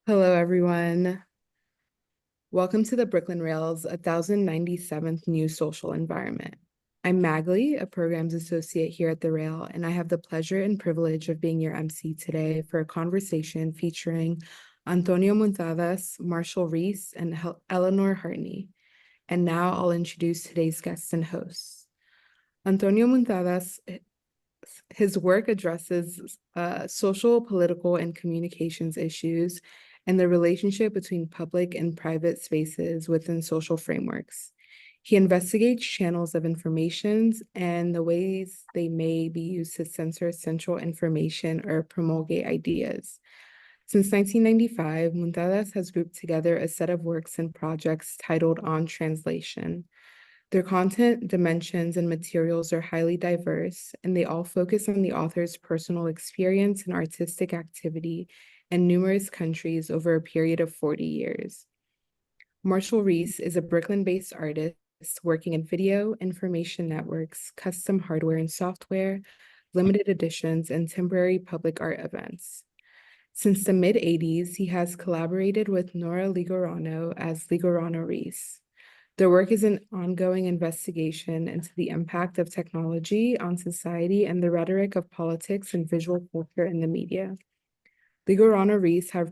Hello, everyone. Welcome to the Brooklyn Rail's 1097th New Social Environment. I'm Magley, a programs associate here at the Rail, and I have the pleasure and privilege of being your MC today for a conversation featuring Antoni Muntadas, Marshall Reese, and Eleanor Heartney. And now I'll introduce today's guests and hosts. Antoni Muntadas, his work addresses social, political, and communications issues and the relationship between public and private spaces within social frameworks. He investigates channels of information and the ways they may be used to censor central information or promulgate ideas. Since 1995, Muntadas has grouped together a set of works and projects titled On Translation. Their content, dimensions, and materials are highly diverse, and they all focus on the author's personal experience and artistic activity in numerous countries over a period of 40 years. Marshall Reese is a Brooklyn-based artist working in video, information networks, custom hardware and software, limited editions, and temporary public art events. Since the mid-'80s, he has collaborated with Nora Ligorano as Ligorano Reese. Their work is an ongoing investigation into the impact of technology on society and the rhetoric of politics and visual culture in the media. Ligorano Reese have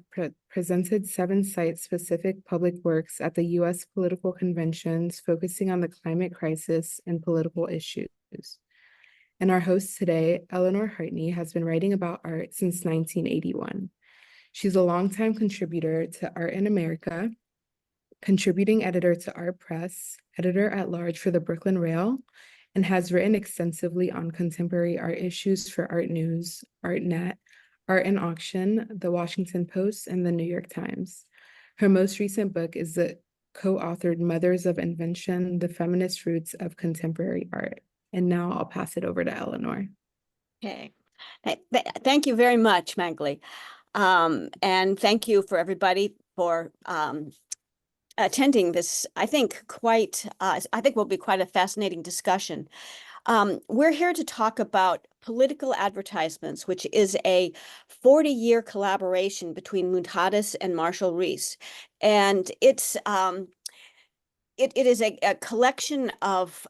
presented 7 site-specific public works at the U.S. political conventions focusing on the climate crisis and political issues. And our host today, Eleanor Heartney, has been writing about art since 1981. She's a longtime contributor to Art in America, contributing editor to Art Press, editor-at-large for the Brooklyn Rail, and has written extensively on contemporary art issues for Art News, ArtNet, Art and Auction, The Washington Post, and The New York Times. Her most recent book is the co-authored Mothers of Invention, The Feminist Roots of Contemporary Art. And now I'll pass it over to Eleanor. Okay. Thank you very much, Magley. And thank you for everybody for attending this, I think will be quite a fascinating discussion. We're here to talk about Political Advertisements, which is a 40-year collaboration between Muntadas and Marshall Reese. And it is a collection of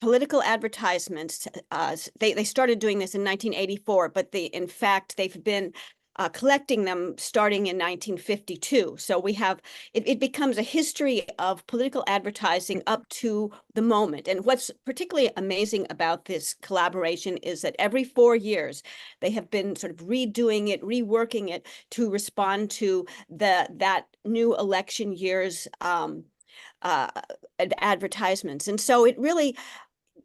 political advertisements. They started doing this in 1984, but in fact, they've been collecting them starting in 1952. So we have, it becomes a history of political advertising up to the moment. And what's particularly amazing about this collaboration is that every 4 years, they have been sort of redoing it, reworking it to respond to that new election year's advertisements. And so it really,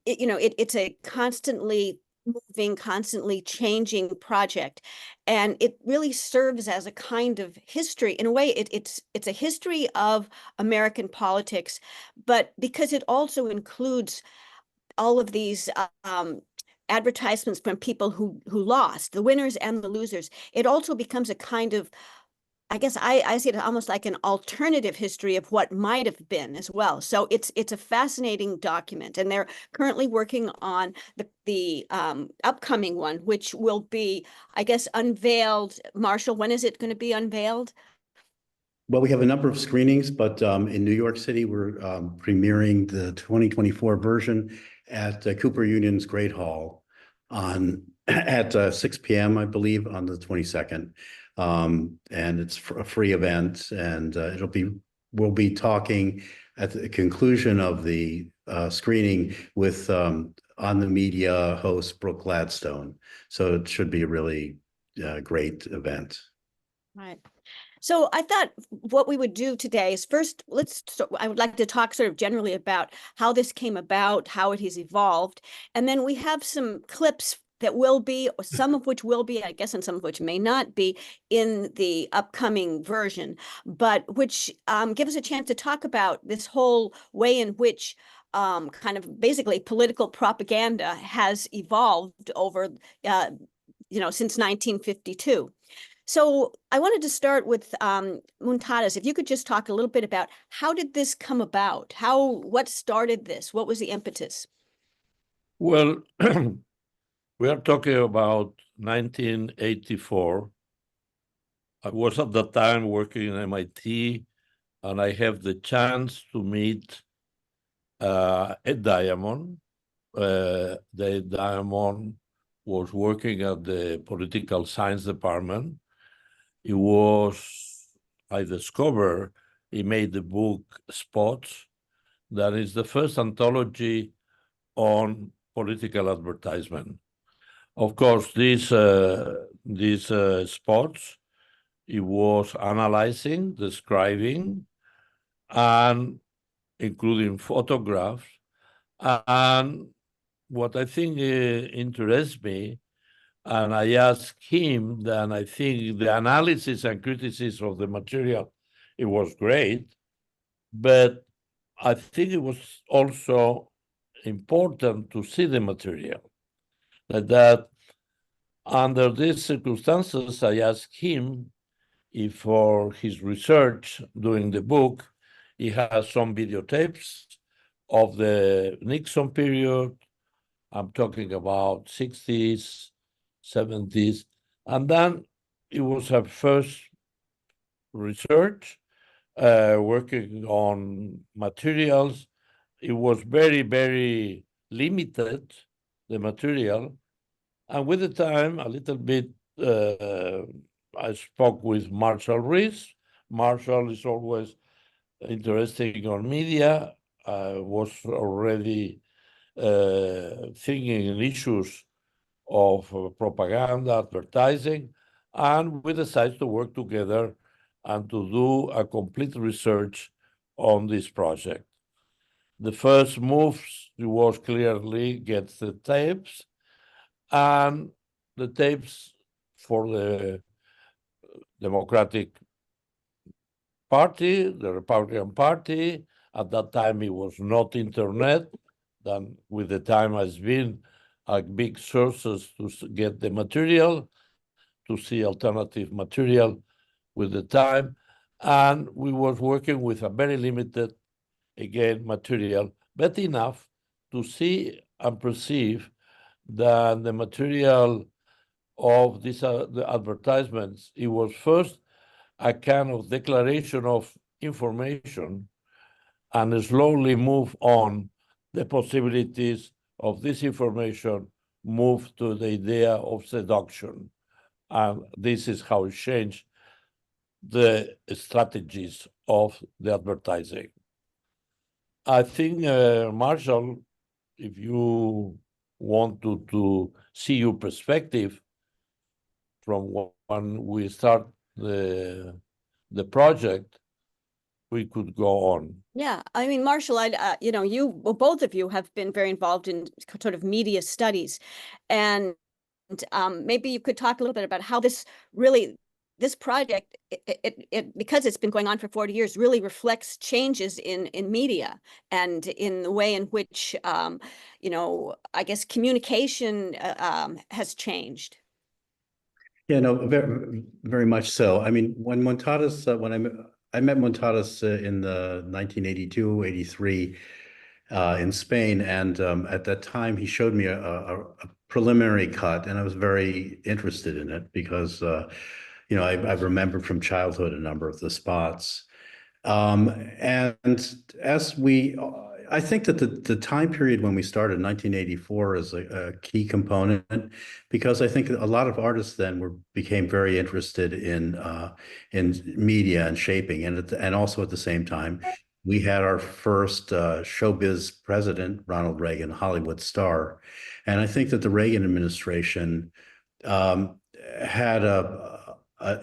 it's a constantly moving, constantly changing project, and it really serves as a kind of history. In a way, it's a history of American politics, but because it also includes all of these advertisements from people who lost, the winners and the losers, it also becomes a kind of, I guess I see it almost like an alternative history of what might have been as well. So it's a fascinating document, and they're currently working on the upcoming one, which will be, I guess, unveiled. Marshall, when is it going to be unveiled? Well, we have a number of screenings, but in New York City, we're premiering the 2024 version at Cooper Union's Great Hall at 6 p.m., I believe, on the 22nd. And it's a free event, and we'll be talking at the conclusion of the screening with On the Media host Brooke Gladstone. So it should be a really great event. Right. So I thought what we would do today is first, I would like to talk sort of generally about how this came about, how it has evolved, and then we have some clips that will be, some of which will be, I guess, and some of which may not be in the upcoming version, but which give us a chance to talk about this whole way in which kind of basically political propaganda has evolved over, since 1952. So I wanted to start with Muntadas. If you could just talk a little bit about how did this come about? What started this? What was the impetus? Well, we are talking about 1984, I was at that time working in MIT, and I have the chance to meet Ed Diamond. Ed Diamond was working at the political science department. I discovered, he made the book Spots. That is the first anthology on political advertisement. Of course, these spots, it was analyzing, describing, and including photographs. And what I think interests me, and I asked him, and I think the analysis and criticism of the material, it was great, but I think it was also important to see the material. That under these circumstances, I asked him if for his research doing the book, he has some videotapes of the Nixon period. I'm talking about 60s, 70s. And then it was her first research, working on materials. It was very, very limited, the material. And with the time, a little bit, I spoke with Marshall Reese. Marshall is always interested on media. I was already thinking in issues of propaganda, advertising, and we decided to work together and to do a complete research on this project. The first move was clearly get the tapes, and the tapes for the Democratic Party, the Republican Party. At that time, it was not internet. Then with the time has been a big sources to get the material, to see alternative material with the time. And we was working with a very limited, again, material, but enough to see and perceive that the material of these the advertisements, it was first a kind of declaration of information and slowly move on the possibilities of this information move to the idea of seduction. And this is how it changed the strategies of the advertising. I think, Marshall, if you want to see your perspective from when we start the project, we could go on. Yeah, I mean, Marshall, both of you have been very involved in sort of media studies, and maybe you could talk a little bit about how this project, because it's been going on for 40 years, really reflects changes in media and in the way in which, I guess communication has changed. Yeah, no, very, very much so. I mean, when Muntadas, when I met Muntadas in the 1982, 83 in Spain, and at that time he showed me a preliminary cut, and I was very interested in it because I've remembered from childhood a number of the spots. And I think that the time period when we started, 1984, is a key component, because I think a lot of artists then became very interested in media and shaping, and also at the same time, we had our first showbiz president, Ronald Reagan, Hollywood star, and I think that the Reagan administration had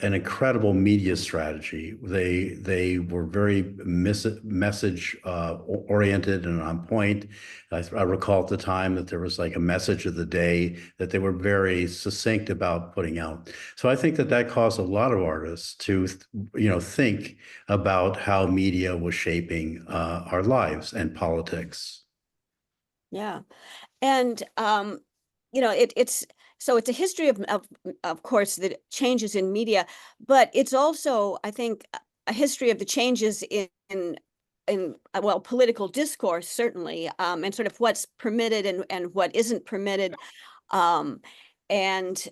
an incredible media strategy. They were very message oriented and on point. I recall at the time that there was like a message of the day that they were very succinct about putting out. So I think that caused a lot of artists to think about how media was shaping our lives and politics. Yeah, and it's a history of course, the changes in media, but it's also, I think, a history of the changes in political discourse, certainly, and sort of what's permitted and what isn't permitted. And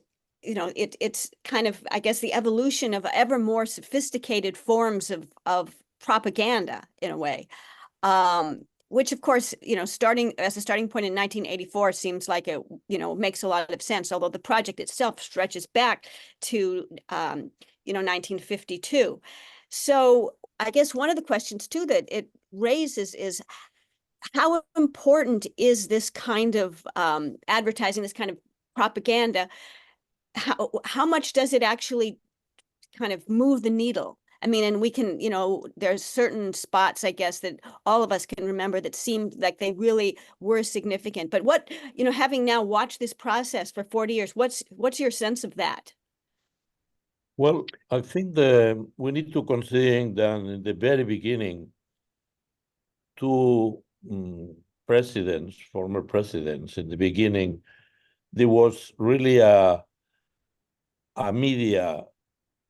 it's kind of, I guess, the evolution of ever more sophisticated forms of propaganda in a way. Which of course, starting as a starting point in 1984 seems like it, makes a lot of sense, although the project itself stretches back to, 1952. So I guess one of the questions too that it raises is how important is this kind of advertising, this kind of propaganda? How much does it actually kind of move the needle? I mean, and we can, there's certain spots, I guess, that all of us can remember that seemed like they really were significant. But what, having now watched this process for 40 years, what's your sense of that? Well, I think we need to consider that in the very beginning, two former presidents, in the beginning, there was really a media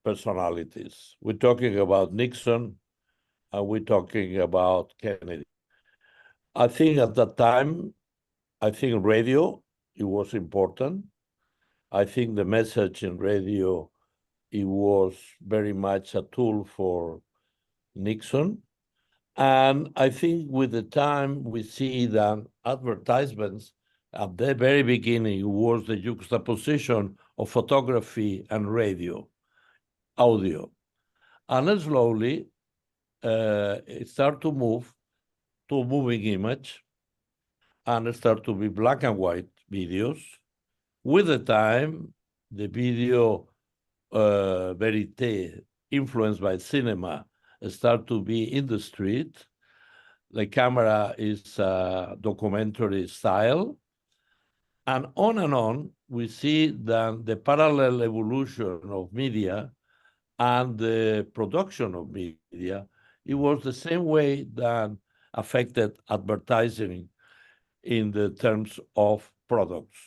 personalities. We're talking about Nixon, and we're talking about Kennedy. I think at that time, radio, it was important. I think the message in radio, it was very much a tool for Nixon. And I think with the time, we see that advertisements at the very beginning was the juxtaposition of photography and radio, audio. And then slowly, it started to move to moving image, and it started to be black and white videos. With the time, the video verite, influenced by cinema, start to be in the street. The camera is documentary style. And on, we see that the parallel evolution of media and the production of media, it was the same way that affected advertising in the terms of products.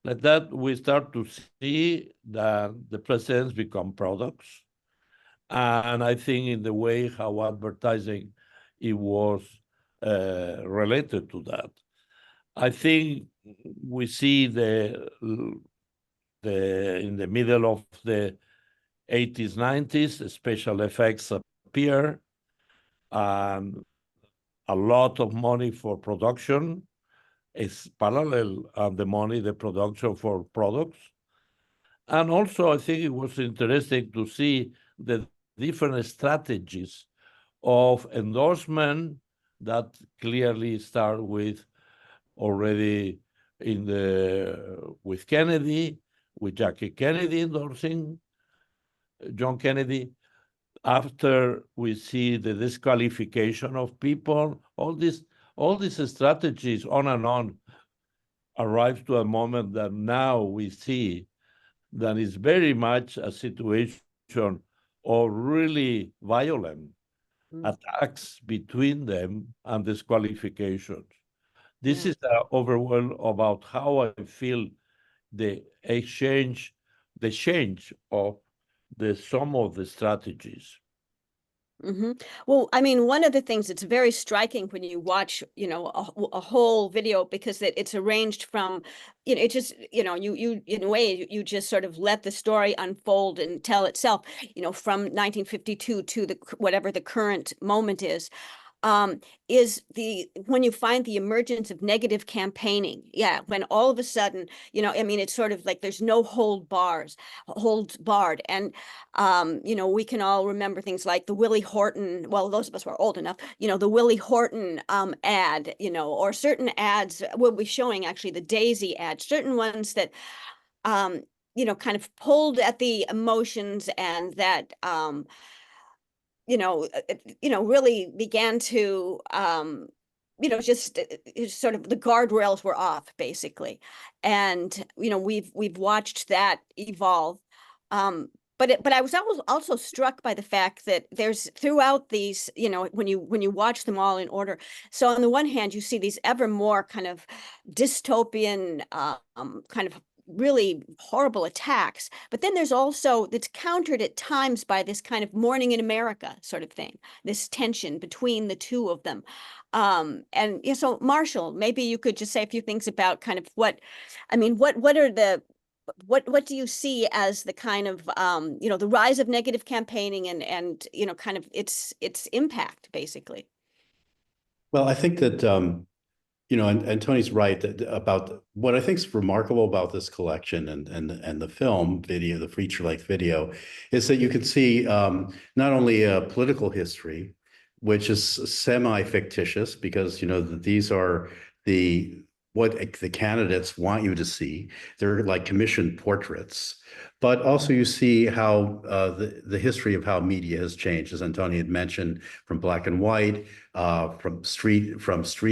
Like that, we start to see that the presidents become products. And I think in the way how advertising it was related to that. I think we see in the middle of the 80s, 90s, special effects appear, and a lot of money for production is parallel on the production for products. And also, I think it was interesting to see the different strategies of endorsement that clearly start with already with Kennedy, with Jackie Kennedy endorsing John Kennedy. After we see the disqualification of people, all these strategies on and on arrive to a moment that now we see that is very much a situation of really violent attacks between them and disqualifications. This is overall about how I feel the change of some of the strategies. Mm-hmm. Well, I mean, one of the things that's very striking when you watch, a whole video, because it's arranged from, it just, you in a way, you just sort of let the story unfold and tell itself, from 1952 to whatever the current moment is when you find the emergence of negative campaigning. Yeah, when all of a sudden, I mean, it's sort of like there's no holds barred. And, we can all remember things like the Willie Horton, well, those of us who are old enough, the Willie Horton ad, or certain ads, we'll be showing actually the Daisy ad, certain ones that, kind of pulled at the emotions and that, really began to, just sort of the guardrails were off, basically. And, we've watched that evolve. But I was also struck by the fact that there's throughout these, when you watch them all in order. So on the one hand, you see these ever more kind of dystopian, kind of really horrible attacks, but then there's also that's countered at times by this kind of Morning in America sort of thing, this tension between the two of them. And so Marshall, maybe you could just say a few things about kind of what are the what do you see as the kind of, the rise of negative campaigning and, kind of its impact, basically? Well, I think that, and Tony's right about what I think is remarkable about this collection and the film video, the feature-length video, is that you can see not only a political history, which is semi-fictitious because, that these are what the candidates want you to see. They're like commissioned portraits. But also you see how the history of how media has changed, as Antoni had mentioned, from black and white, from street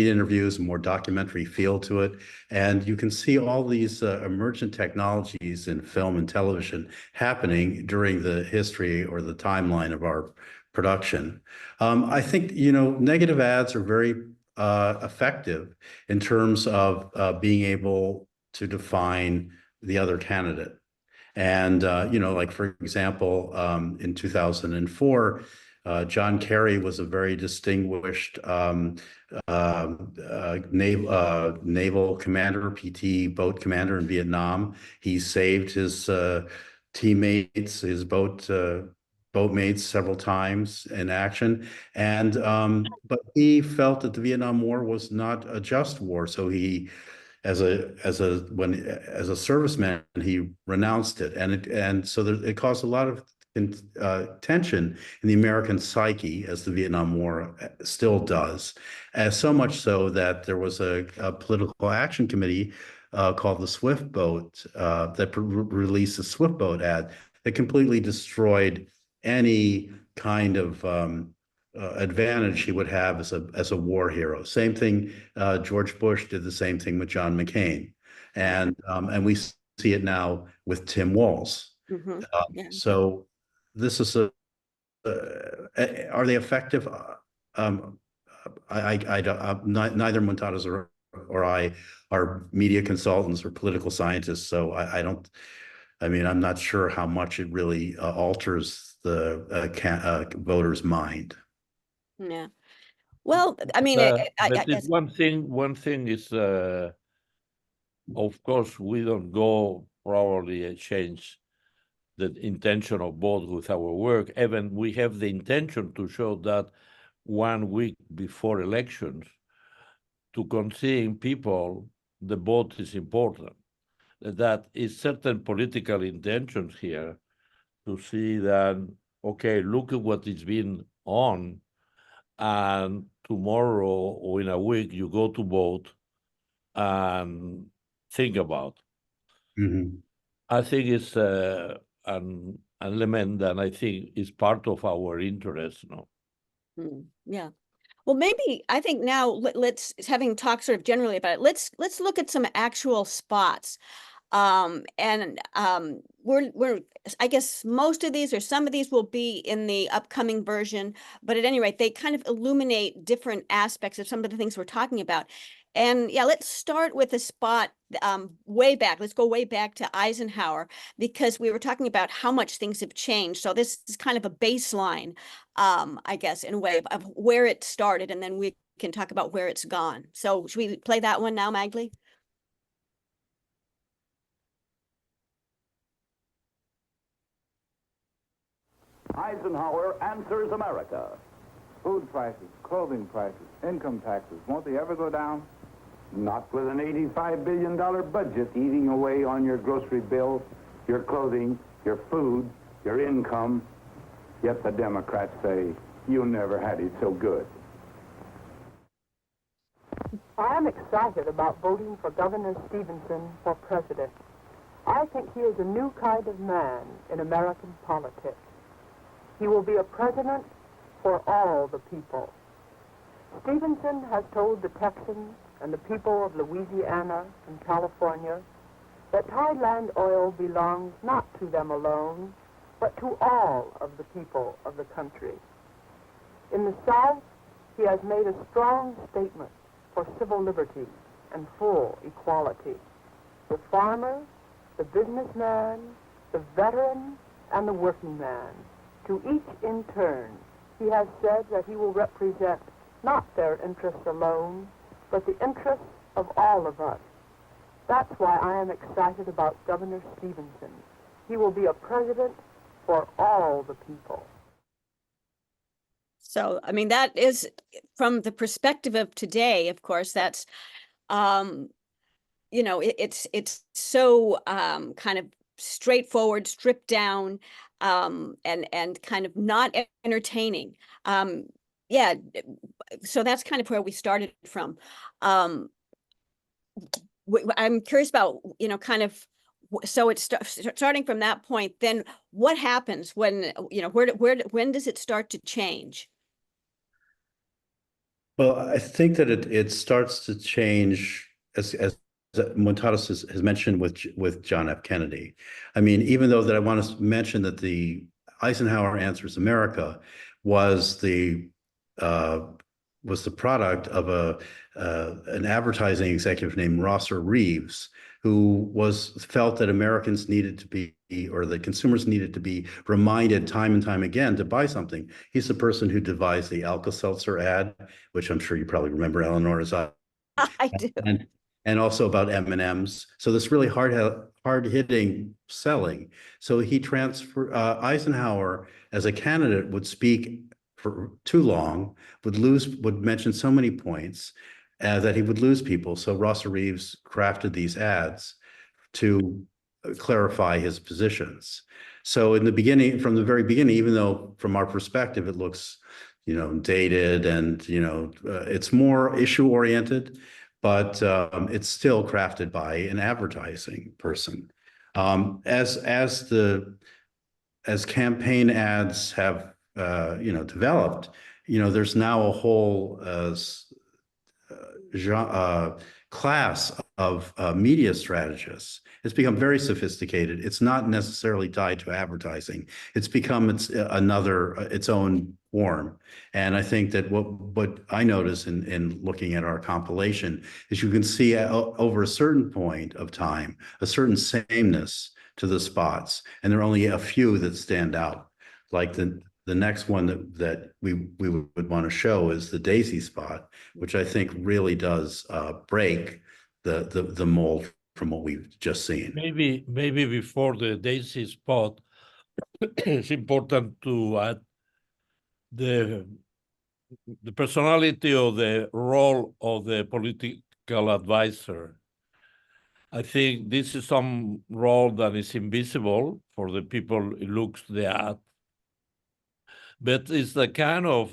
interviews, more documentary feel to it. And you can see all these emergent technologies in film and television happening during the history or the timeline of our production. I think, negative ads are very effective in terms of being able to define the other candidate. And, like, for example, in 2004, John Kerry was a very distinguished naval commander, PT boat commander in Vietnam. He saved his teammates, his boatmates several times in action. And but he felt that the Vietnam War was not a just war. So he, as a serviceman, he renounced it, and so it caused a lot of tension in the American psyche, as the Vietnam War still does, as so much so that there was a political action committee called the Swift Boat that released a Swift Boat ad that completely destroyed any kind of advantage he would have as a war hero. Same thing, George Bush did the same thing with John McCain, and we see it now with Tim Walz. Yeah. So this is are they effective? Neither Muntadas or I are media consultants or political scientists, so I'm not sure how much it really alters the voter's mind. Yeah. Well, I mean, But it's one thing is, of course, we don't go probably change the intention of vote with our work. Even we have the intention to show that 1 week before elections, to convincing people the vote is important. That is certain political intentions here to see that, okay, look at what is being on, and tomorrow or in a week you go to vote and think about. Mm-hmm. I think it's an element that I think is part of our interest. No? Yeah. Well, maybe I think now let's, having talked sort of generally about it, let's look at some actual spots. We're I guess most of these or some of these will be in the upcoming version, but at any rate, they kind of illuminate different aspects of some of the things we're talking about. And yeah, let's start with a spot way back. Let's go way back to Eisenhower, because we were talking about how much things have changed. So this is kind of a baseline, I guess, in a way of where it started, and then we can talk about where it's gone. So should we play that one now, Magli? Eisenhower answers America. Food prices, clothing prices, income taxes, won't they ever go down? Not with an $85 billion budget eating away on your grocery bill, your clothing, your food, your income. Yet the Democrats say, you never had it so good. I am excited about voting for Governor Stevenson for president. I think he is a new kind of man in American politics. He will be a president for all the people. Stevenson has told the Texans and the people of Louisiana and California that Thailand oil belongs not to them alone, but to all of the people of the country. In the South, he has made a strong statement for civil liberty and full equality. The farmer, the businessman, the veteran, and the working man, to each in turn, he has said that he will represent not their interests alone, but the interests of all of us. That's why I am excited about Governor Stevenson. He will be a president for all the people. So, I mean, that is from the perspective of today, of course, that's, you know, it's so kind of straightforward, stripped down, and kind of not entertaining. Yeah, so that's kind of where we started from. I'm curious about, you know, kind of, so it's starting from that point, then what happens when, you know, when does it start to change? Well, I think that it starts to change as Muntadas has mentioned with John F. Kennedy. I mean, even though that I want to mention that the Eisenhower Answers America was the product of an advertising executive named Rosser Reeves, who felt that Americans needed to be, or the consumers needed to be reminded time and time again to buy something. He's the person who devised the Alka-Seltzer ad, which I'm sure you probably remember, Eleanor, as I do. and also about M&Ms. So this really hard-hitting selling. So he transferred Eisenhower as a candidate would speak for too long, would mention so many points that he would lose people. So Rosser Reeves crafted these ads to clarify his positions. So in the beginning, from the very beginning, even though from our perspective it looks, you know, dated and, you know, it's more issue oriented, but it's still crafted by an advertising person. As campaign ads have you know, developed, you know, there's now a whole class of media strategists. It's become very sophisticated. It's not necessarily tied to advertising. It's become its own form. And I think that what I notice in looking at our compilation is you can see over a certain point of time, a certain sameness to the spots, and there are only a few that stand out. Like the next one that we would want to show is the Daisy spot, which I think really does break the mold from what we've just seen. Maybe before the Daisy spot, it's important to add the personality or the role of the political advisor. I think this is some role that is invisible for the people who looks the ad, but it's the kind of,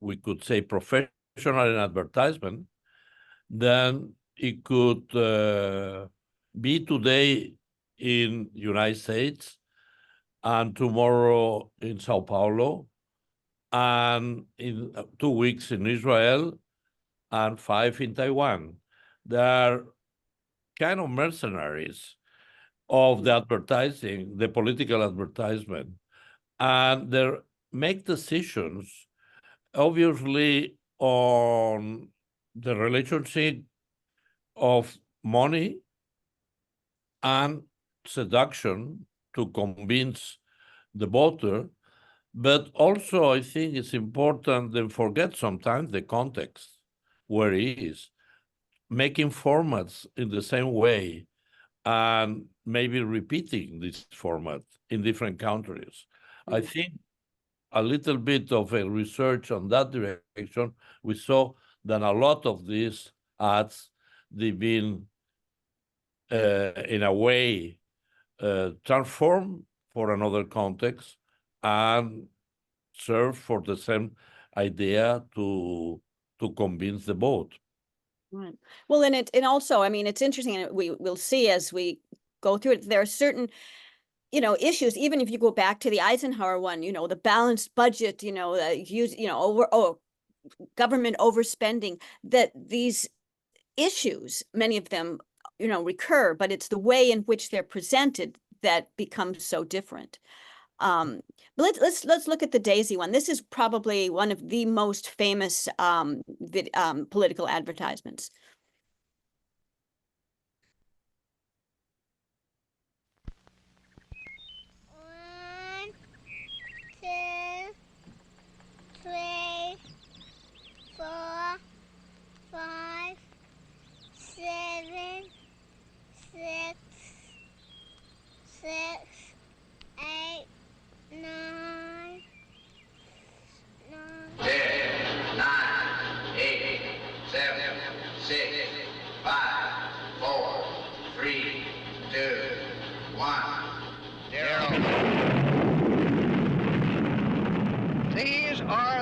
we could say, professional in advertisement, then it could be today in United States and tomorrow in Sao Paulo and in 2 weeks in Israel and 5 in Taiwan. They are kind of mercenaries of the advertising, the political advertisement, and they make decisions obviously on the relationship of money and seduction to convince the voter. But also, I think it's important to forget sometimes the context where he is, making formats in the same way and maybe repeating this format in different countries. I think a little bit of a research on that direction, we saw that a lot of these ads, they've been in a way transformed for another context and serve for the same idea to convince the vote. Right. Well, and also, I mean, it's interesting, and we'll see as we go through it, there are certain, you know, issues, even if you go back to the Eisenhower one, you know, the balanced budget, you know, government overspending, that these issues, many of them, you know, recur, but it's the way in which they're presented that becomes so different. But let's look at the Daisy one. This is probably one of the most famous political advertisements. One, two, three, 4, 5, 7,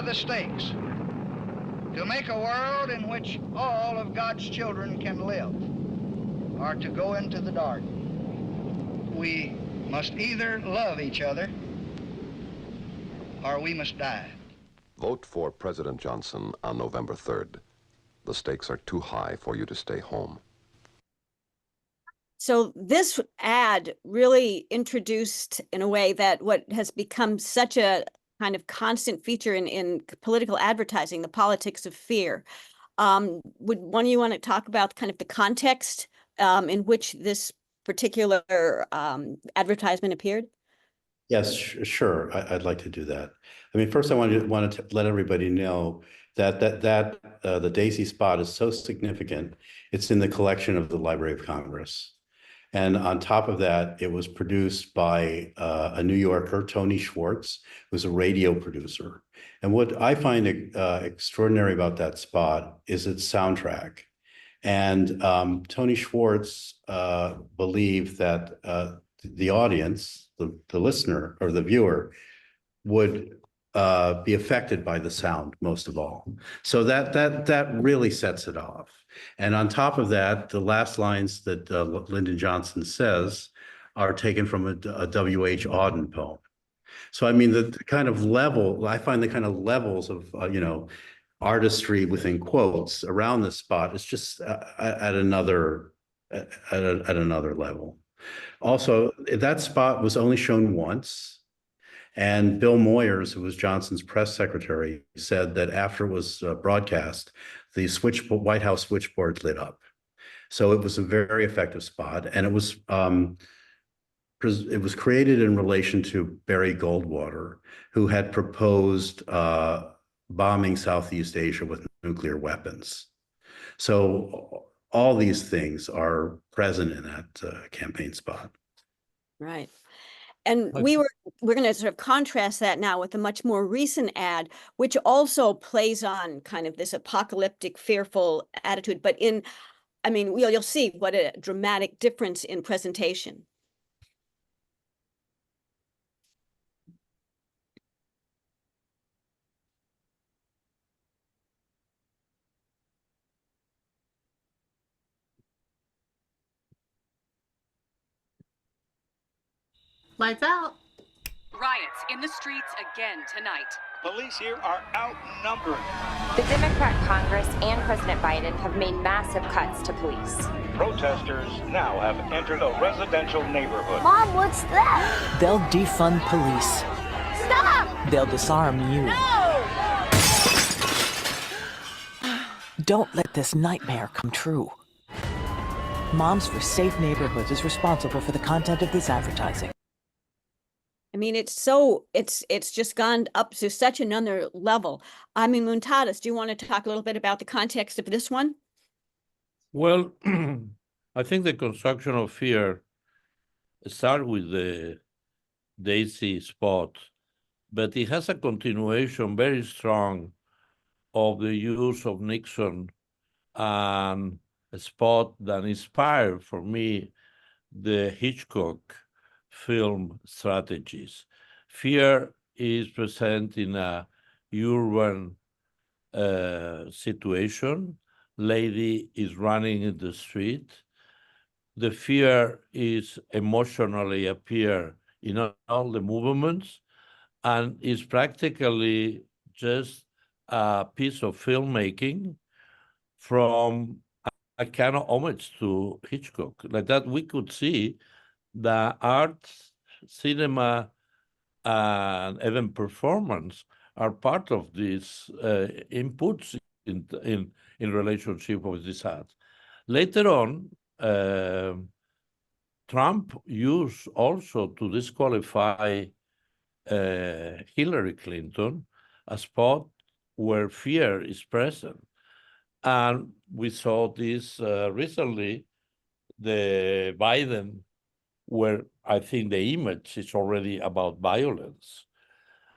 the stakes? To make a world in which all of God's children can live, or to go into the dark. We must either love each other or we must die. Vote for President Johnson on November 3rd. The stakes are too high for you to stay home. So this ad really introduced, in a way, that what has become such a kind of constant feature in political advertising, the politics of fear. Would one of you want to talk about kind of the context in which this particular advertisement appeared? Yes, sure. I'd like to do that. I mean, first I wanted to let everybody know that the Daisy spot is so significant. It's in the collection of the Library of Congress. And on top of that, it was produced by a New Yorker, Tony Schwartz, who's a radio producer. And what I find extraordinary about that spot is its soundtrack. And Tony Schwartz believed that the audience, the listener or the viewer, would be affected by the sound most of all. So that really sets it off. And on top of that, the last lines that Lyndon Johnson says are taken from a W.H. Auden poem. So I mean, the kind of level, I find the kind of levels of, artistry within quotes around this spot is just at another level. Also, that spot was only shown once. And Bill Moyers, who was Johnson's press secretary, said that after it was broadcast, the White House switchboard lit up. So it was a very effective spot, and it was created in relation to Barry Goldwater, who had proposed bombing Southeast Asia with nuclear weapons. So all these things are present in that campaign spot. Right. And we're going to sort of contrast that now with a much more recent ad, which also plays on kind of this apocalyptic, fearful attitude. But you'll see what a dramatic difference in presentation. Lights out. Riots in the streets again tonight. Police here are outnumbered. The Democrat Congress and President Biden have made massive cuts to police. Protesters now have entered a residential neighborhood. Mom, what's that? They'll defund police. Stop! They'll disarm you. No! Don't let this nightmare come true. Moms for Safe Neighborhoods is responsible for the content of this advertising. I mean, it's just gone up to such another level. Antoni Muntadas, do you want to talk a little bit about the context of this one? Well, I think the construction of fear started with the Daisy spot, but it has a continuation very strong of the use of Nixon and a spot that inspired, for me, the Hitchcock film strategies. Fear is present in a urban situation. Lady is running in the street. The fear is emotionally appear in all the movements, and is practically just a piece of filmmaking from a kind of homage to Hitchcock. Like that, we could see the art, cinema, and even performance are part of these inputs in relationship with this art. Later on, Trump used also to disqualify Hillary Clinton a spot where fear is present. And we saw this recently, the Biden, where I think the image is already about violence.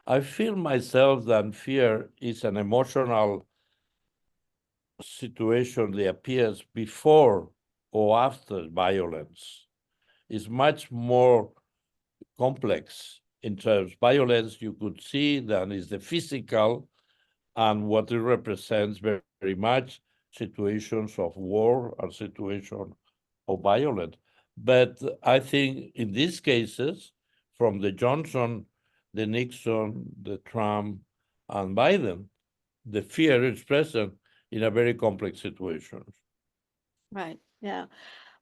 I feel myself that fear is an emotional situation that appears before or after violence. It's much more complex in terms of violence you could see than is the physical, and what it represents very, very much situations of war and situations of violence. But I think in these cases, from the Johnson, the Nixon, the Trump, and Biden, the fear is present in a very complex situation. Right. Yeah.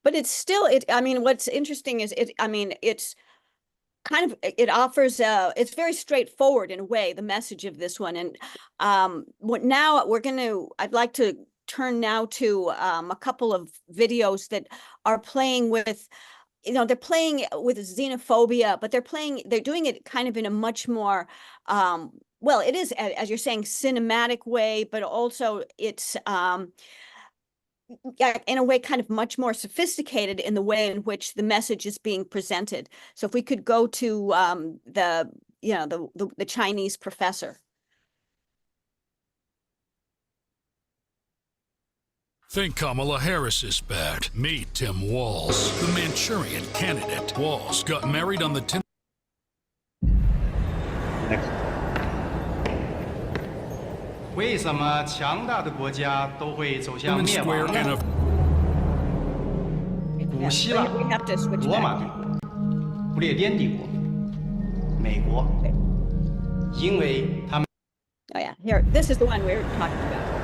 But it's still, I mean, what's interesting is it's kind of, it offers it's very straightforward in a way, the message of this one. And what now I'd like to turn now to a couple of videos that are playing with, they're playing with xenophobia, but they're doing it kind of in a much more, well, it is, as you're saying, cinematic way, but also it's, in a way, kind of much more sophisticated in the way in which the message is being presented. So if we could go to the Chinese professor. Think Kamala Harris is bad. Meet Tim Walz, the Manchurian candidate. Walz got married on the Next. 为什么强大的国家都会走向灭亡呢？古希腊、罗马帝国、不列颠帝国、美国，因为他们。Oh yeah, here, this is the one we're talking about.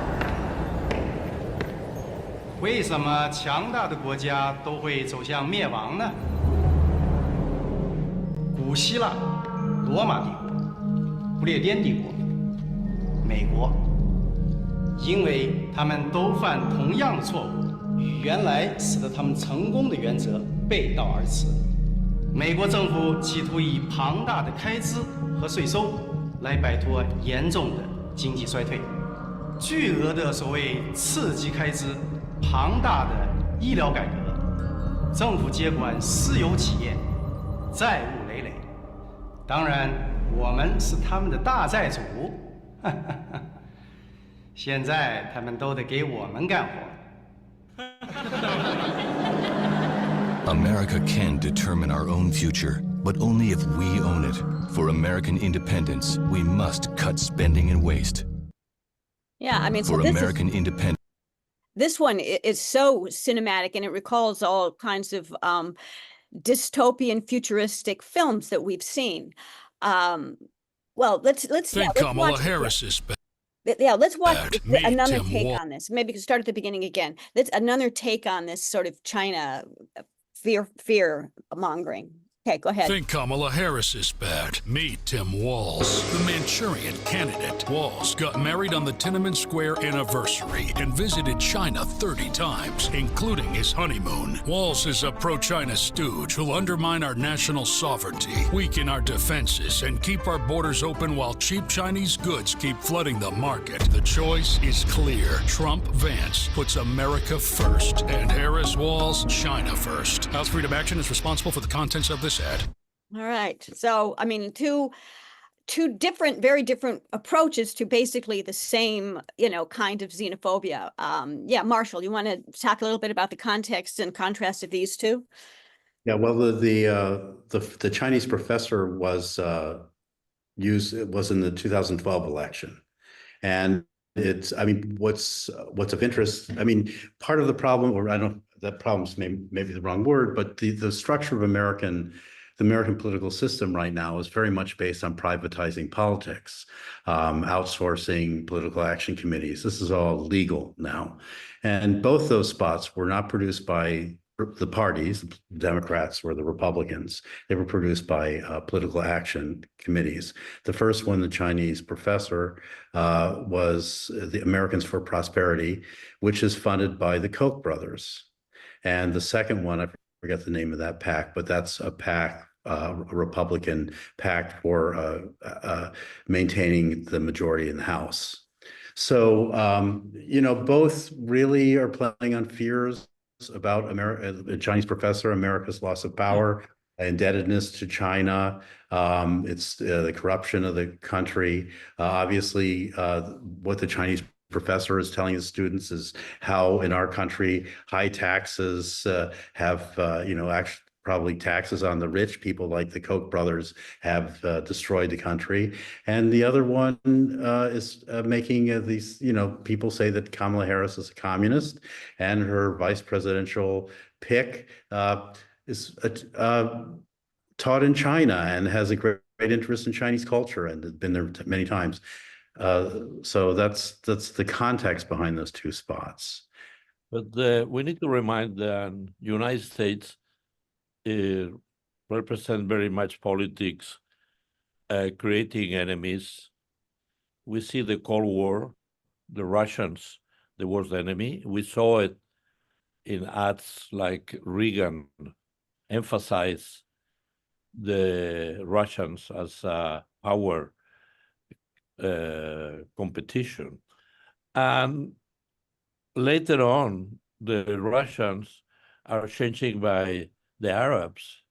为什么强大的国家都会走向灭亡呢？古希腊、罗马帝国、不列颠帝国、美国。 因为他们都犯同样的错误，与原来使得他们成功的原则背道而驰。美国政府企图以庞大的开支和税收来摆脱严重的经济衰退，巨额的所谓刺激开支、庞大的医疗改革、政府接管私有企业、债务累累。当然，我们是他们的大债主。现在他们都得给我们干活。America can determine our own future, but only if we own it. For American independence, we must cut spending and waste. Yeah, I mean, so for American independence. This one is so cinematic, and it recalls all kinds of dystopian, futuristic films that we've seen. Well, let's think Kamala Harris is bad. Yeah, let's watch another take on this. Maybe we can start at the beginning again. Let's another take on this sort of China fear mongering. Okay, go ahead. Think Kamala Harris is bad. Meet Tim Walz, the Manchurian candidate. Walz got married on the Tiananmen Square anniversary and visited China 30 times, including his honeymoon. Walz is a pro-China stooge who'll undermine our national sovereignty, weaken our defenses, and keep our borders open while cheap Chinese goods keep flooding the market. The choice is clear. Trump-Vance puts America first, and Harris-Walz, China first. House Freedom Action is responsible for the contents of this ad. All right. So, I mean, two different, very different approaches to basically the same, kind of xenophobia. Yeah, Marshall, you want to talk a little bit about the context and contrast of these two? Yeah, well, the Chinese professor was in the 2012 election, and what's of interest. I mean, part of the problem, or I don't. That problem's maybe the wrong word, but the structure of the American political system right now is very much based on privatizing politics, outsourcing political action committees. This is all legal now. And both those spots were not produced by the parties, the Democrats or the Republicans. They were produced by political action committees. The first one, the Chinese professor, was the Americans for Prosperity, which is funded by the Koch brothers. And the second one, I forget the name of that PAC, but that's a PAC, a Republican PAC for maintaining the majority in the House. So, both really are playing on fears about the Chinese professor, America's loss of power, indebtedness to China. It's the corruption of the country. Obviously, what the Chinese professor is telling his students is how in our country high taxes have actually probably taxes on the rich. People like the Koch brothers have destroyed the country. And the other one is making these, people say that Kamala Harris is a communist, and her vice presidential pick is taught in China and has a great interest in Chinese culture and has been there many times. So that's the context behind those two spots. But we need to remind that the United States represent very much politics, creating enemies. We see the Cold War, the Russians, the worst enemy. We saw it in ads like Reagan emphasize the Russians as a power competition. And later on, the Russians are changing by the Arabs,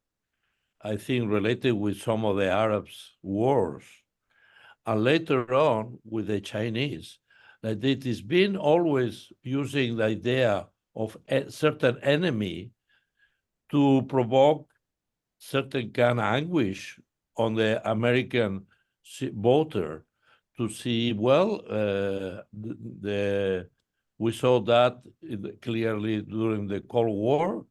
I think related with some of the Arabs' wars. And later on with the Chinese, that it has been always using the idea of a certain enemy to provoke certain kind of anguish on the American voter to see, well, we saw that clearly during the Cold War,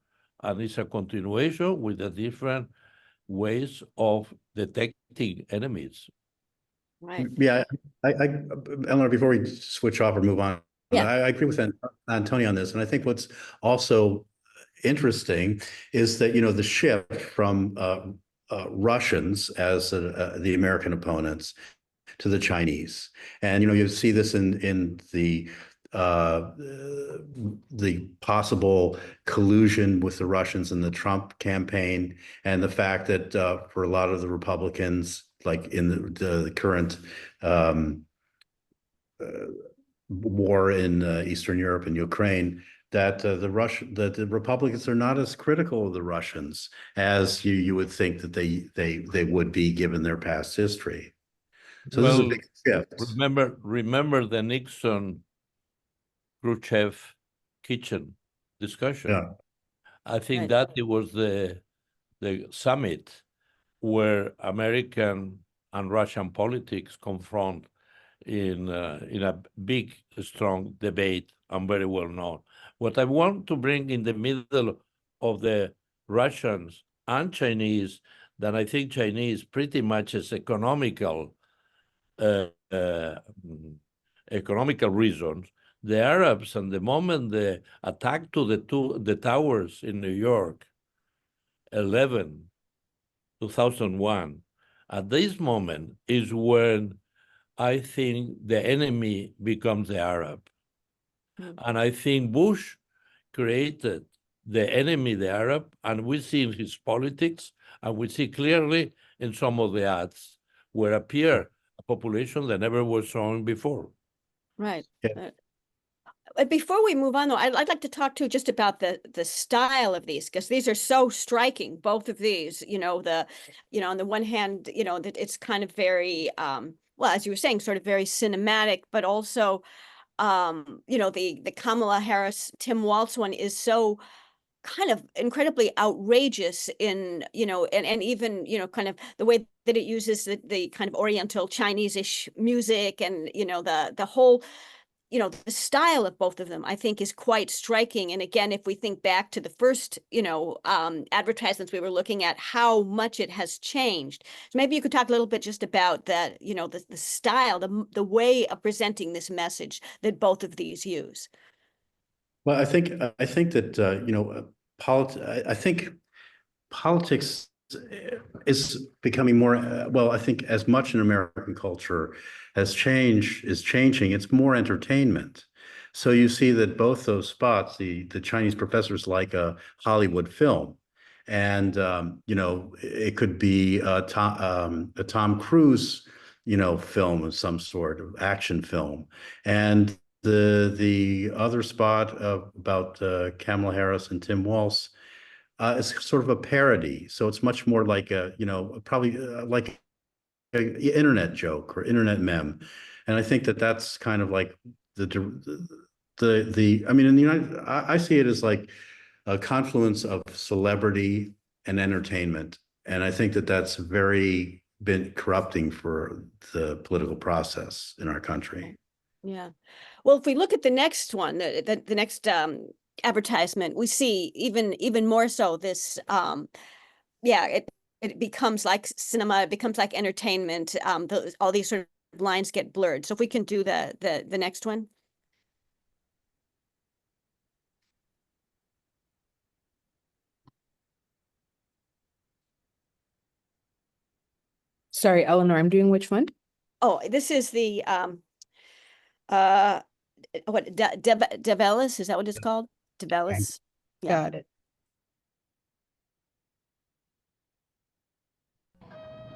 and it's a continuation with the different ways of detecting enemies. Right. Yeah, Eleanor, before we switch off or move on, Yeah. I agree with Antoni on this. And I think what's also interesting is that, the shift from Russians as the American opponents to the Chinese. And, you see this in the possible collusion with the Russians in the Trump campaign, and the fact that for a lot of the Republicans, like in the current war in Eastern Europe and Ukraine, that the Republicans are not as critical of the Russians as you would think that they would be, given their past history. So this is a big shift. Remember the Nixon Khrushchev kitchen discussion. Yeah. I think that it was the summit where American and Russian politics confront in a big, strong debate, and very well known. What I want to bring in the middle of the Russians and Chinese, that I think Chinese pretty much is economical reasons. The Arabs, and the moment the attack to the towers in New York, 2001, at this moment is when I think the enemy becomes the Arab. And I think Bush created the enemy, the Arab, and we see in his politics, and we see clearly in some of the ads where appear a population that never was shown before. Right. Yeah. Before we move on, though, I'd like to talk to just about the style of these, because these are so striking, both of these, on the one hand, that it's kind of very, well, as you were saying, sort of very cinematic, but also, the Kamala Harris, Tim Walz one is so kind of incredibly outrageous in, and even, kind of the way that it uses the kind of Oriental Chinese-ish music, and, the whole, the style of both of them, I think, is quite striking. And again, if we think back to the first, advertisements we were looking at, how much it has changed. So maybe you could talk a little bit just about that, the style, the way of presenting this message that both of these use. Well, I think that I think politics is becoming more, I think as much in American culture is changing, it's more entertainment. So you see that both those spots, the Chinese professors like a Hollywood film, and it could be a Tom Cruise film of some sort, of action film, and the other spot about Kamala Harris and Tim Walz is sort of a parody. So it's much more like probably like an internet joke or internet meme. And I think that that's kind of like I mean, in the I see it as like a confluence of celebrity and entertainment. And I think that that's very been corrupting for the political process in our country. Yeah. Well, if we look at the next one, the next advertisement, we see even more so this, it becomes like cinema, it becomes like entertainment. All these sort of lines get blurred. So if we can do the next one. Sorry, Eleanor, I'm doing which one? Oh, this is the what Develis, is that what it's called? Develis. Yeah. Got it.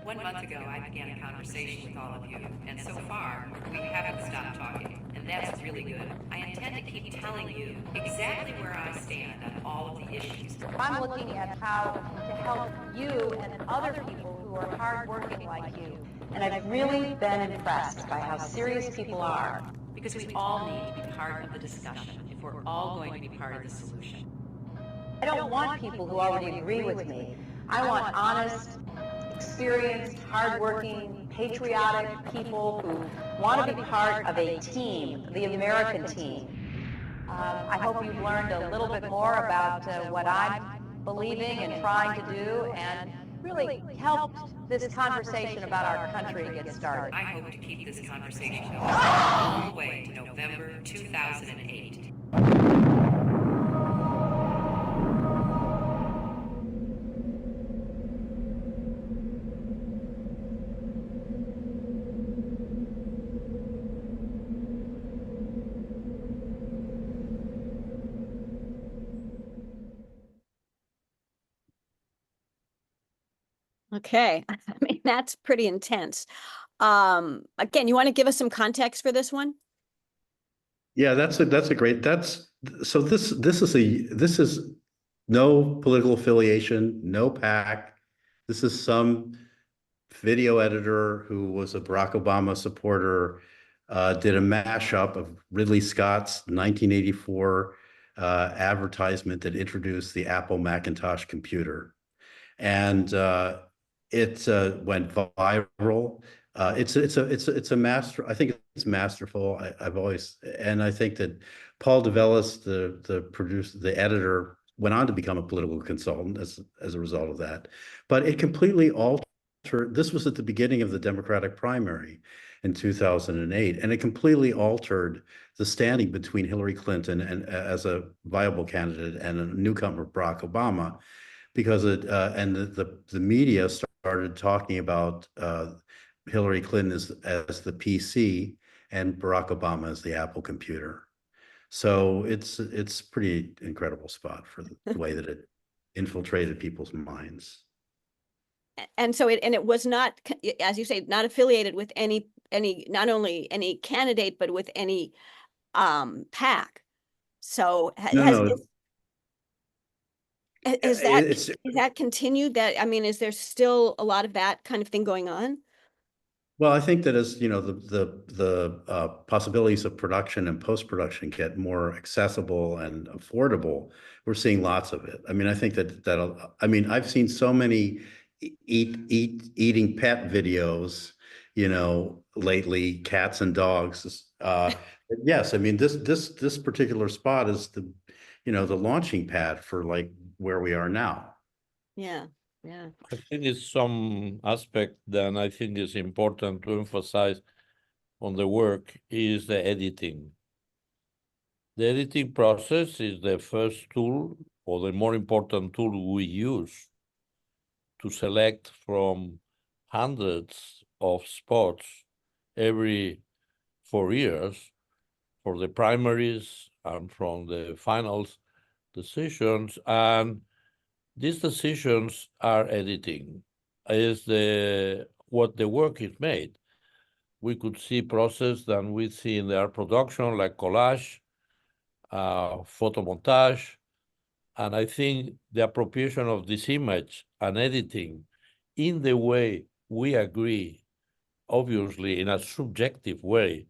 One month ago, I began a conversation with all of you, and so far, we haven't stopped talking, and that's really good. I intend to keep telling you exactly where I stand on all of the issues. I'm looking at how to help you and other people who are hardworking like you, and I've really been impressed by how serious people are. Because we all need to be part of the discussion if we're all going to be part of the solution. I don't want people who already agree with me. I want honest, experienced, hardworking, patriotic people who want to be part of a team, the American team. I hope you've learned a little bit more about what I'm believing and trying to do, and really helped this conversation about our country get started. I hope to keep this conversation going all the way to November 2008. Okay. I mean, that's pretty intense. Again, you want to give us some context for this one? Yeah, that's a great, so this is no political affiliation, no PAC. This is some video editor who was a Barack Obama supporter, did a mashup of Ridley Scott's 1984 advertisement that introduced the Apple Macintosh computer. And it went viral. It's a master. I think it's masterful. And I think that Paul Develis, the producer, the editor, went on to become a political consultant as a result of that. But it completely altered. This was at the beginning of the Democratic primary in 2008, and it completely altered the standing between Hillary Clinton and as a viable candidate and a newcomer Barack Obama, because the media started talking about Hillary Clinton as the PC and Barack Obama as the Apple computer. So it's pretty incredible spot for the way that it infiltrated people's minds. And so it was not, as you say, not affiliated with any not only any candidate, but with any PAC. So is that continued? That, I mean, is there still a lot of that kind of thing going on? Well, I think that as you know, the possibilities of production and post-production get more accessible and affordable, we're seeing lots of it. I mean, I think that I mean, I've seen so many eating pet videos, you know, lately, cats and dogs. Yes, I mean, this particular spot is the launching pad for like where we are now. Yeah. Yeah. I think it's some aspect that I think is important to emphasize on the work is the editing. The editing process is the first tool or the more important tool we use to select from hundreds of spots every 4 years for the primaries and from the finals decisions. And these decisions are editing, is what the work is made. We could see process that we see in their production, like collage, photo montage, and I think the appropriation of this image and editing in the way we agree, obviously in a subjective way,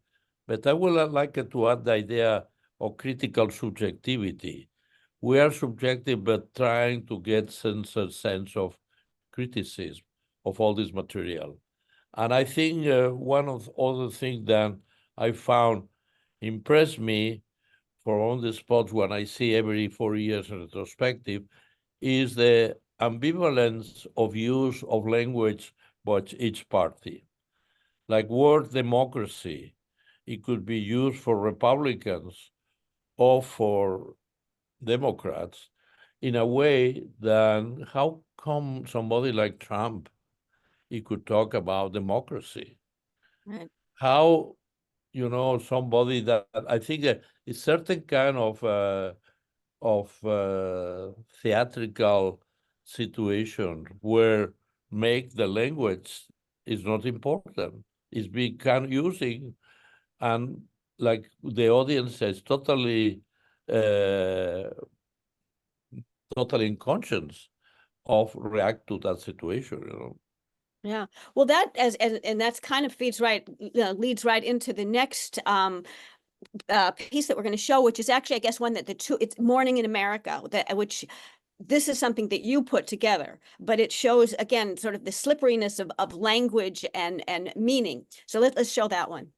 but I would like to add the idea of critical subjectivity. we are subjective, but trying to get a sense of criticism of all this material. And I think one of other things that I found impressed me for on the spot when I see every 4 years in retrospective is the ambivalence of use of language by each party. Like word democracy, it could be used for Republicans or for Democrats in a way that how come somebody like Trump, he could talk about democracy? Right. How, somebody that I think a certain kind of theatrical situation where make the language is not important. It's being kind of using, and like the audience is totally unconscious of react to that situation. Yeah, well, that and that's kind of leads right into the next piece that we're going to show, which is actually, I guess, one that it's Morning in America, which this is something that you put together, but it shows again sort of the slipperiness of language and meaning. So let's show that one.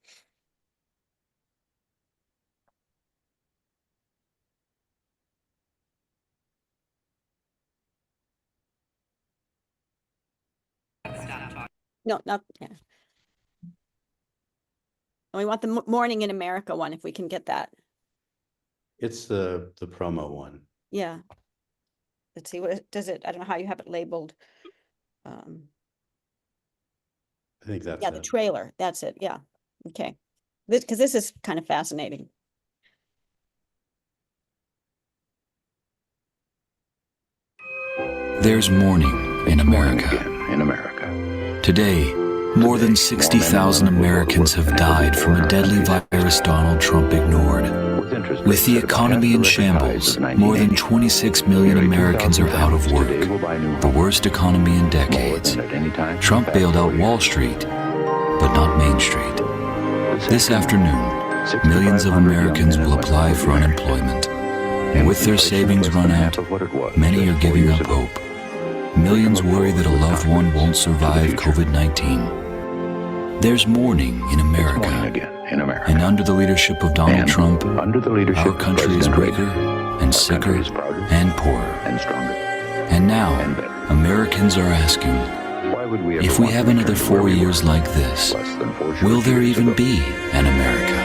No, not yeah. We want the Morning in America one, if we can get that. It's the promo one. Yeah. Let's see, what does it, I don't know how you have it labeled. I think that's the trailer, that's it, yeah. Okay, because this is kind of fascinating. There's morning in America. Today, more than 60,000 Americans have died from a deadly virus Donald Trump ignored. With the economy in shambles, more than 26 million Americans are out of work, the worst economy in decades. Trump bailed out Wall Street, but not Main Street. This afternoon, millions of Americans will apply for unemployment. And with their savings run out, many are giving up hope. Millions worry that a loved one won't survive COVID-19. There's mourning in America. And under the leadership of Donald Trump, our country is weaker and sicker and poorer. And now, Americans are asking, if we have another 4 years like this, will there even be an America?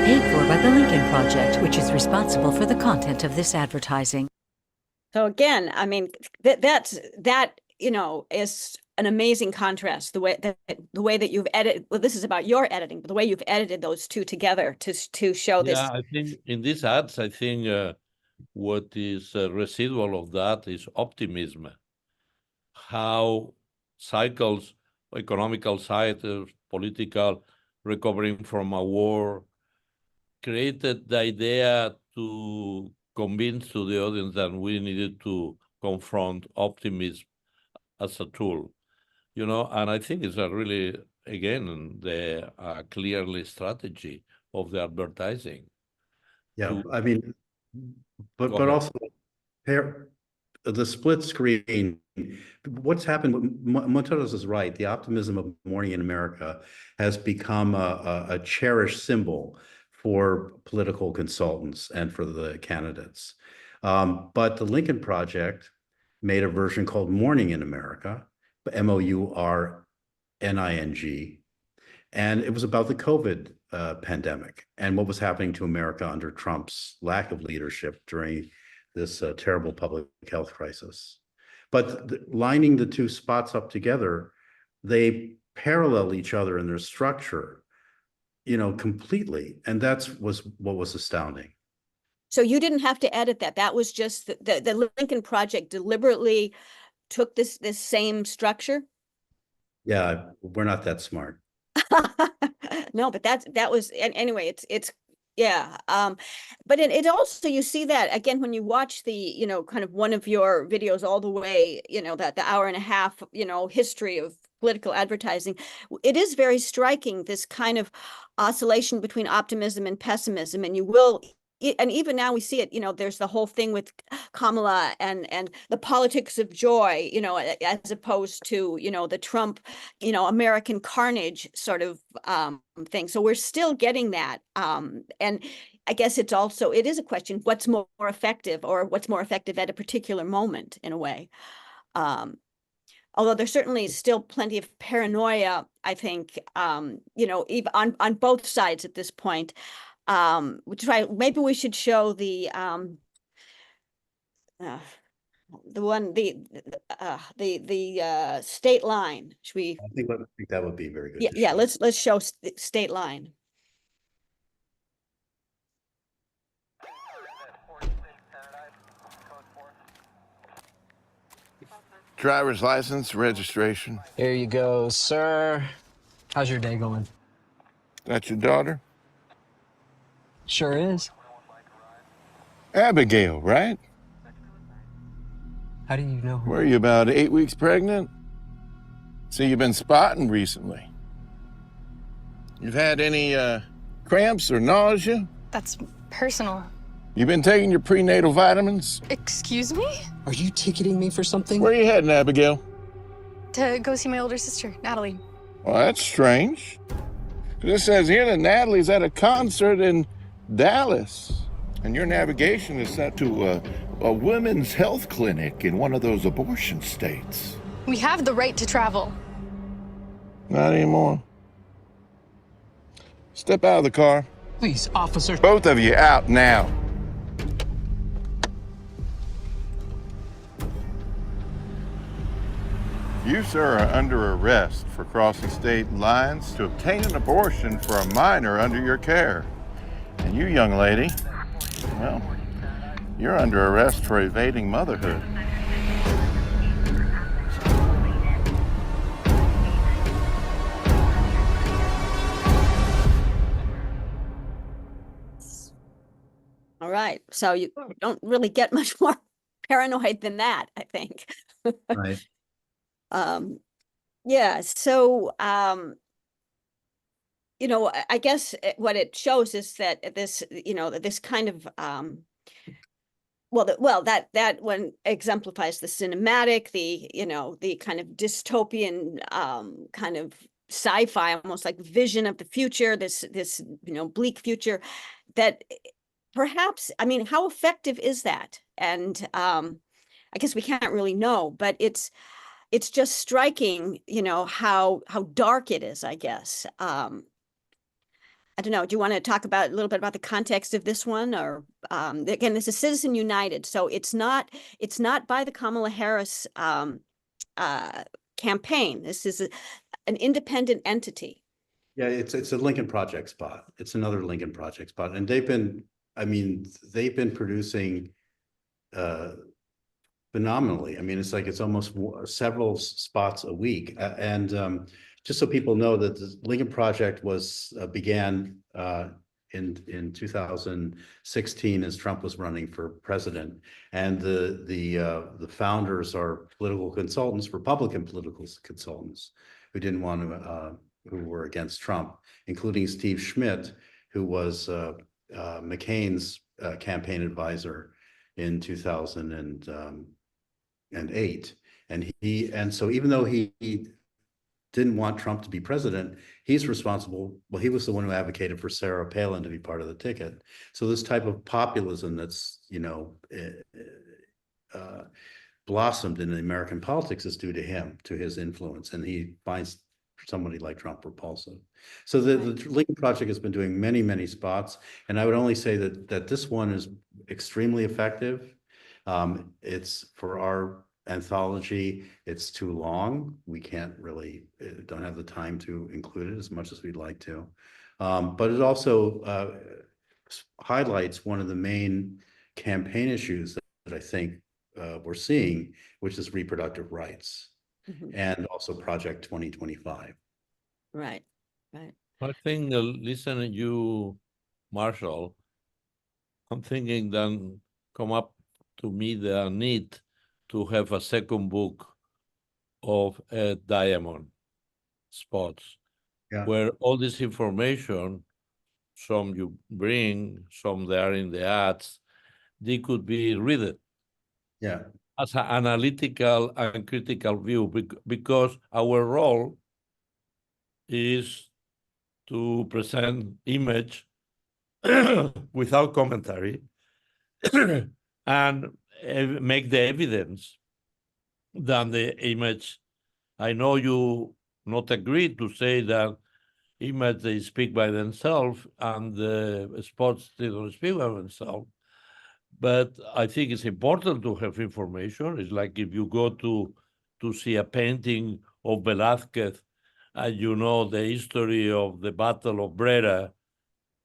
Paid for by the Lincoln Project, which is responsible for the content of this advertising. So again, I mean, that is an amazing contrast. The way that you've edited. Well, this is about your editing, but the way you've edited those two together to show this. Yeah, I think in these ads, I think what is residual of that is optimism. How cycles, economical cycles, political, recovering from a war, created the idea to convince to the audience that we needed to confront optimism as a tool, and I think it's a really, again, the clearly strategy of the advertising. Yeah, I mean, but also the split screen. What's happened? Muntadas is right. The optimism of Morning in America has become a cherished symbol for political consultants and for the candidates. But the Lincoln Project made a version called Morning in America, MOURNING, and it was about the COVID pandemic and what was happening to America under Trump's lack of leadership during this terrible public health crisis. But lining the two spots up together, they parallel each other in their structure, completely. And was what was astounding. So you didn't have to edit that. That was just the Lincoln Project deliberately took this same structure. Yeah, we're not that smart. No, but that was, and anyway, it's yeah. But it also, you see that again when you watch the, kind of one of your videos all the way, that the hour and a half, history of political advertising, it is very striking, this kind of oscillation between optimism and pessimism. And you will and even now we see it, there's the whole thing with Kamala and the politics of joy, as opposed to, the Trump, American carnage sort of thing. So we're still getting that. And I guess it is a question, what's more effective, or what's more effective at a particular moment, in a way. Although there's certainly still plenty of paranoia, I think, even on both sides at this point. Which is why maybe we should show the state line. Should we? I think that would be very good. Yeah, let's show state line. Driver's license, registration. Here you go, sir. How's your day going? That's your daughter? Sure is. Abigail, right? How do you know her? Were you about 8 weeks pregnant? See, you've been spotting recently. You've had any cramps or nausea? That's personal. You been taking your prenatal vitamins? Excuse me? Are you ticketing me for something? Where are you heading, Abigail? To go see my older sister, Natalie. Well, that's strange. It says here that Natalie's at a concert in Dallas, and your navigation is set to a women's health clinic in one of those abortion states. We have the right to travel. Not anymore. Step out of the car. Please, officer. Both of you out now. You, sir, are under arrest for crossing state lines to obtain an abortion for a minor under your care. And you, young lady, well, you're under arrest for evading motherhood. All right. So you don't really get much more paranoid than that, I think. Right. Yeah. So, I guess what it shows is that this, this kind of, that one exemplifies the cinematic, the kind of dystopian, kind of sci-fi, almost like vision of the future, this, bleak future that perhaps, how effective is that? And, I guess we can't really know, but it's just striking, how dark it is, I guess. I don't know. Do you want to talk a little bit about the context of this one, or again, this is Citizen United, so it's not by the Kamala Harris campaign. This is an independent entity. Yeah, it's a Lincoln Project spot. It's another Lincoln Project spot, and they've been producing phenomenally. It's almost several spots a week. And just so people know that the Lincoln Project began in 2016 as Trump was running for president. And the founders are political consultants, Republican political consultants who didn't want to, who were against Trump, including Steve Schmidt, who was McCain's campaign advisor in 2008. And so even though he didn't want Trump to be president, he's responsible. Well, he was the one who advocated for Sarah Palin to be part of the ticket. So this type of populism that's, blossomed in American politics is due to him, to his influence. And he finds somebody like Trump repulsive. So the Lincoln Project has been doing many, many spots. And I would only say that this one is extremely effective. It's for our anthology, it's too long. We can't really, don't have the time to include it as much as we'd like to. But it also highlights one of the main campaign issues that I think we're seeing, which is reproductive rights. Mm-hmm. And also Project 2025. Right. I think listening to you, Marshall, I'm thinking then come up to me the need to have a second book of Diamond Spots, where all this information some you bring, some there in the ads, they could be read Yeah. as an analytical and critical view, because our role is to present image without commentary and make the evidence that the image. I know you not agree to say that image they speak by themselves and the spots they don't speak by themselves. But I think it's important to have information. It's like if you go to see a painting of Velázquez and you know the history of the Battle of Brera,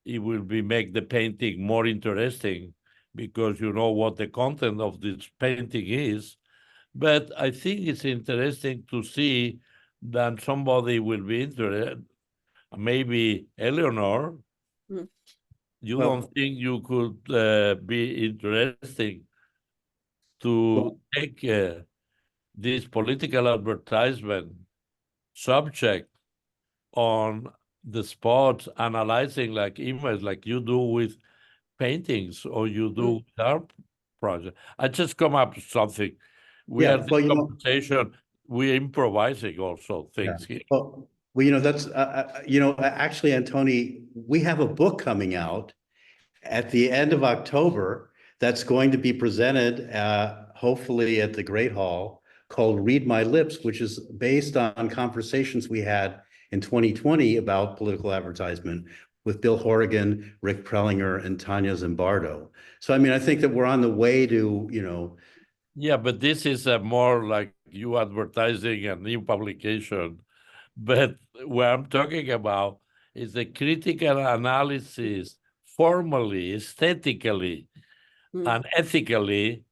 it will make the painting more interesting because you know what the content of this painting is. But I think it's interesting to see that somebody will be interested. Maybe Eleanor, you don't think you could be interesting to take this political advertisement subject on the spot, analyzing like image, like you do with paintings or you do with art project? I just come up with something. We Yeah, have this conversation. We're improvising also things here. Well, that's, actually, Antoni, we have a book coming out at the end of October that's going to be presented, hopefully at the Great Hall, called Read My Lips, which is based on conversations we had in 2020 about political advertisement with Bill Horrigan, Rick Prellinger, and Tanya Zimbardo. So, I mean, I think that we're on the way to, Yeah, but this is more like you advertising a new publication. But what I'm talking about is the critical analysis, formally, aesthetically, and ethically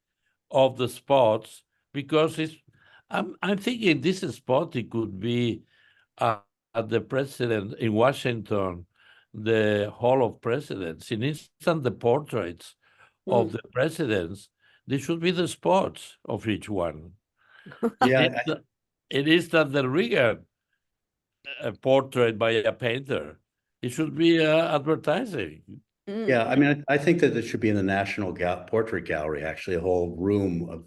of the spots, because I'm thinking this spot, it could be at the president in Washington, the Hall of Presidents. In instance, the portraits of the presidents, they should be the spots of each one. Yeah, it is that the Reagan portrait by a painter. It should be advertising. Yeah, I mean, I think that it should be in the National Portrait Gallery, actually, a whole room of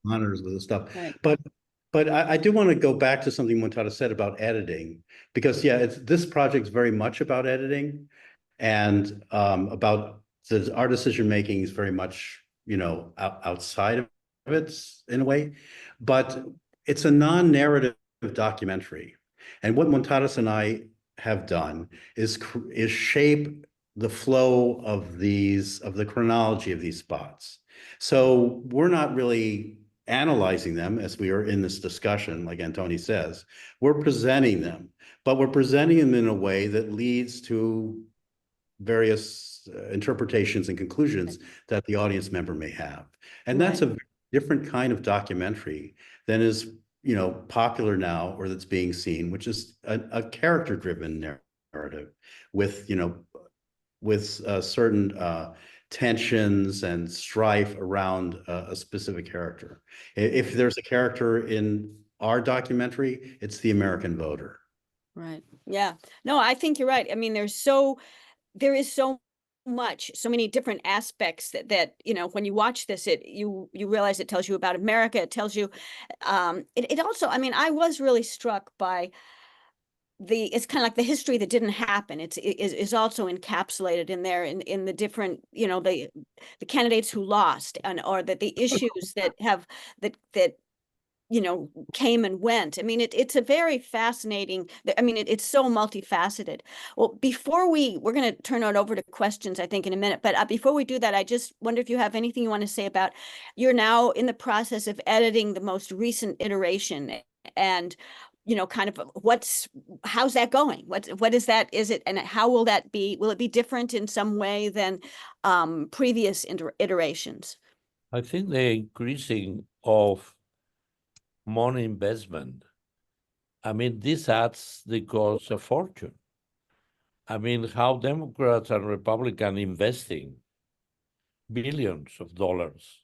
honors with the stuff. Right. But I do want to go back to something Muntadas said about editing, because this project's very much about editing, and about our decision making is very much outside of it in a way, but it's a non-narrative documentary, and what Muntadas and I have done is shape the flow of the chronology of these spots. So we're not really analyzing them as we are in this discussion, like Antoni says. We're presenting them, but we're presenting them in a way that leads to various interpretations and conclusions that the audience member may have. And that's a different kind of documentary than is popular now, or that's being seen, which is a character-driven narrative with certain tensions and strife around a specific character. If there's a character in our documentary, it's the American voter. Right. Yeah. No, I think you're right. I mean, there is so many different aspects that when you watch this, you realize it tells you about America. It tells you, it also, I mean, I was really struck by it's kind of like the history that didn't happen. Is also encapsulated in there in the different, the candidates who lost, or that the issues that came and went. I mean, it's a very fascinating, I mean, it's so multifaceted. Well, we're going to turn it over to questions, I think, in a minute, but before we do that, I just wonder if you have anything you want to say about, you're now in the process of editing the most recent iteration, and kind of how's that going? What is that? Is it, and how will that be? Will it be different in some way than previous iterations? I think the increasing of money investment, I mean, this ads, they cost a fortune. I mean, how Democrats and Republicans investing billions of dollars,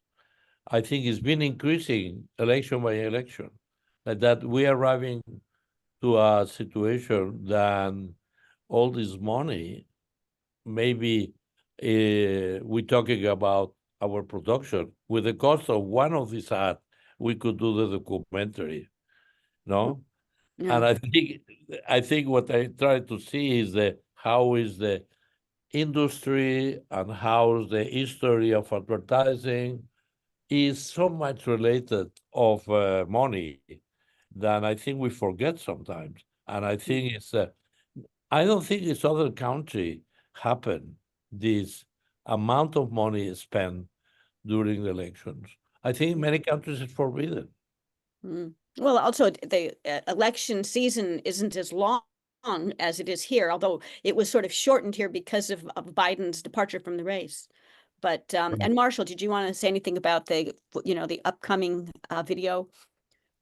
I think it's been increasing election by election. Like that, we are arriving to a situation that all this money maybe we're talking about our production. With the cost of one of these ads, we could do the documentary, no? Yeah. And I think what I try to see is how is the industry and how the history of advertising is so much related of money that I think we forget sometimes. And I think I don't think it's other country happen this amount of money spent during the elections. I think many countries it's forbidden. Mm. Well, also the election season isn't as long as it is here, although it was sort of shortened here because of Biden's departure from the race. But and Marshall, did you want to say anything about the upcoming video?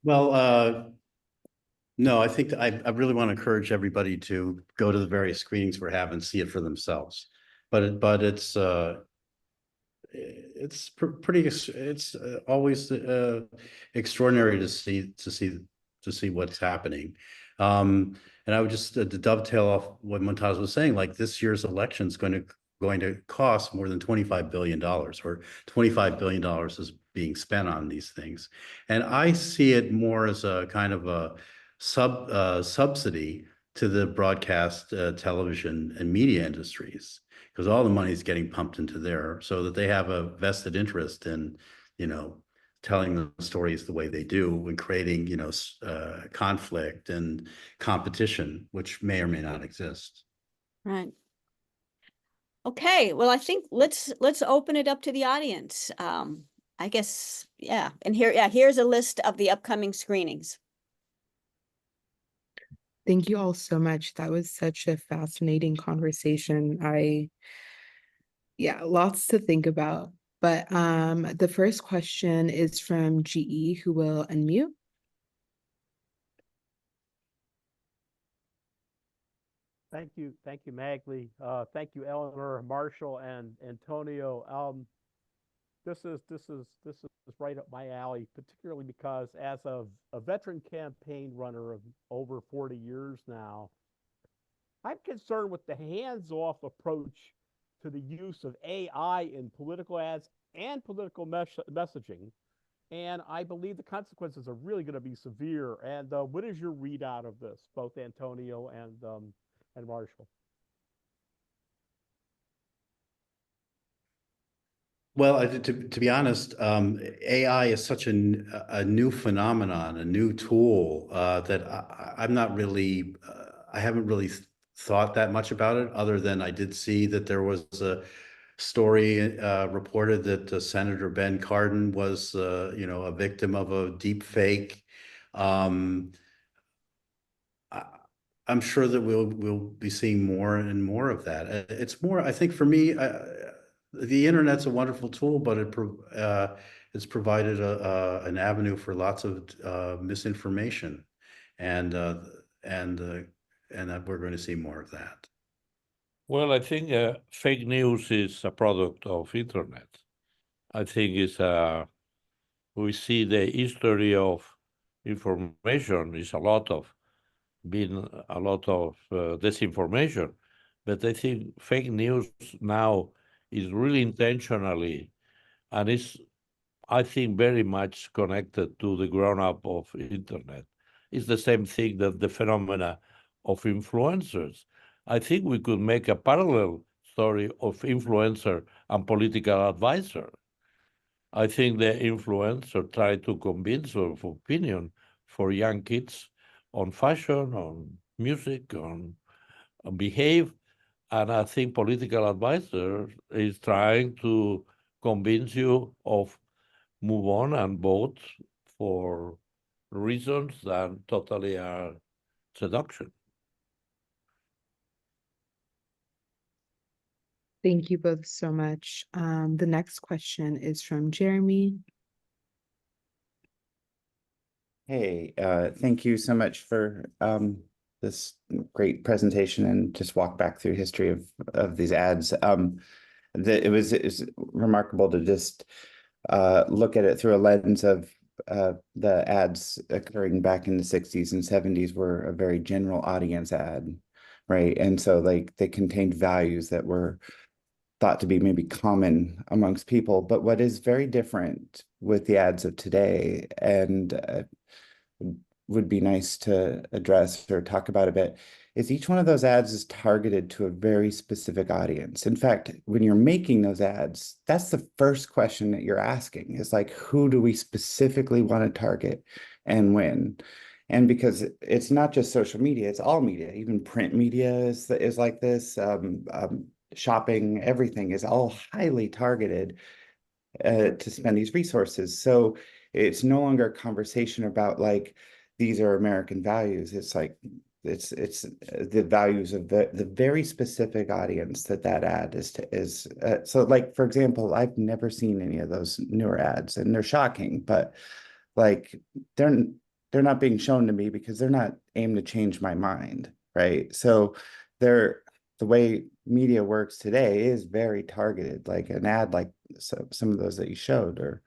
Well, no, I think I really want to encourage everybody to go to the various screenings we're having, see it for themselves. But it's always extraordinary to see what's happening. And I would just to dovetail off what Muntadas was saying, like this year's election is going to cost more than $25 billion, or $25 billion is being spent on these things. And I see it more as a kind of a subsidy to the broadcast television and media industries, because all the money is getting pumped into there, so that they have a vested interest in, telling the stories the way they do and creating, conflict and competition, which may or may not exist. Right. Okay. Well, I think let's open it up to the audience. I guess, yeah. And here's a list of the upcoming screenings. Thank you all so much. That was such a fascinating conversation. Lots to think about. But the first question is from GE, who will unmute. Thank you, Magley. Thank you, Eleanor, Marshall, and Antonio. This is right up my alley, particularly because as a veteran campaign runner of over 40 years now, I'm concerned with the hands-off approach to the use of AI in political ads and political messaging. And I believe the consequences are really going to be severe. And what is your readout of this, both Antonio and Marshall? Well, to be honest, AI is such a new phenomenon, a new tool that I'm not really, I haven't really thought that much about it, other than I did see that there was a story reported that Senator Ben Cardin was, a victim of a deep fake. I'm sure that we'll be seeing more and more of that. It's more, I think, for me, the internet's a wonderful tool, but it's provided an avenue for lots of misinformation, and that we're going to see more of that. Well, I think fake news is a product of internet. I think we see the history of information is a lot of disinformation, but I think fake news now is really intentionally, and it's, I think, very much connected to the grown-up of internet. It's the same thing that the phenomena of influencers. I think we could make a parallel story of influencer and political advisor. I think the influencer tried to convince of opinion for young kids on fashion, on music, on behave. And I think political advisor is trying to convince you of move on and vote for reasons that totally are seduction. Thank you both so much. The next question is from Jeremy. Hey, thank you so much for this great presentation and just walk back through history of these ads. It was remarkable to just look at it through a lens of the ads occurring back in the 60s and 70s were a very general audience ad right? And so like they contained values that were thought to be maybe common amongst people. But what is very different with the ads of today, and would be nice to address or talk about a bit, is each one of those ads is targeted to a very specific audience. In fact, when you're making those ads, that's the first question that you're asking, is like, who do we specifically want to target and when? And because it's not just social media, it's all media, even print media is like this, shopping, everything is all highly targeted to spend these resources. So it's no longer a conversation about like, these are American values. It's like, it's the values of the very specific audience that ad is. So like, for example, I've never seen any of those newer ads, and they're shocking, but like, they're not being shown to me because they're not aimed to change my mind, right? So the way media works today is very targeted. Like an ad, like some of those that you showed, are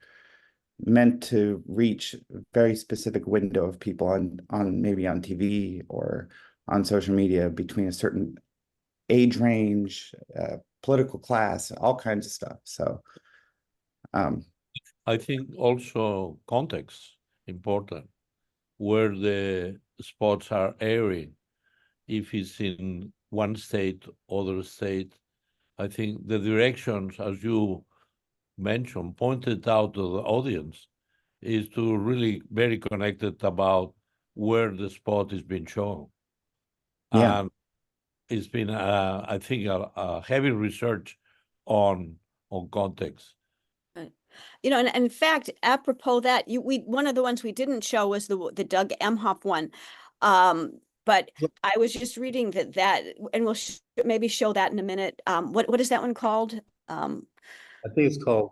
meant to reach a very specific window of people on maybe on TV or on social media between a certain age range, political class, all kinds of stuff. So I think also context important, where the spots are airing. If it's in one state, other state, I think the directions, as you mentioned, pointed out to the audience, is to really very connected about where the spot is being shown. Yeah. And it's been, I think, a heavy research on context. You know, and in fact, apropos that, one of the ones we didn't show was the Doug Emhoff one. But I was just reading that, and we'll maybe show that in a minute. What is that one called? I think it's called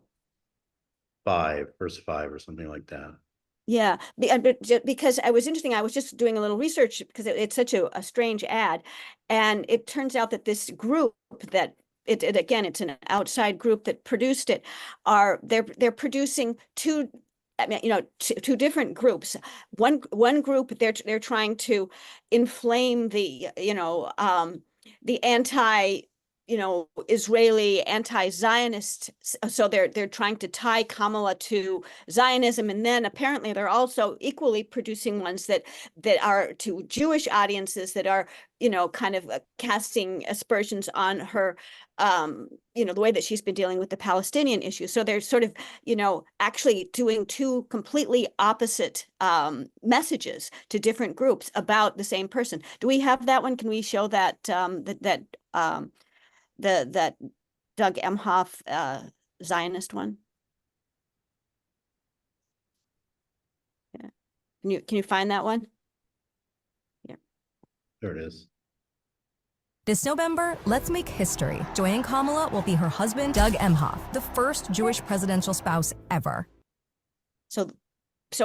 Verse 5 or something like that. Yeah, because I was interesting. I was just doing a little research because it's such a strange ad, and it turns out that this group that again, it's an outside group that produced it. They're producing two different groups. One group, they're trying to inflame the anti Israeli anti-Zionist. So they're trying to tie Kamala to Zionism, and then apparently they're also equally producing ones that are to Jewish audiences that are kind of casting aspersions on her, the way that she's been dealing with the Palestinian issue. So they're sort of actually doing two completely opposite messages to different groups about the same person. Do we have that one? Can we show that that Doug Emhoff Zionist one? Yeah. Can you find that one? Yeah. There it is. This November, let's make history. Joining Kamala will be her husband, Doug Emhoff, the first Jewish presidential spouse ever. So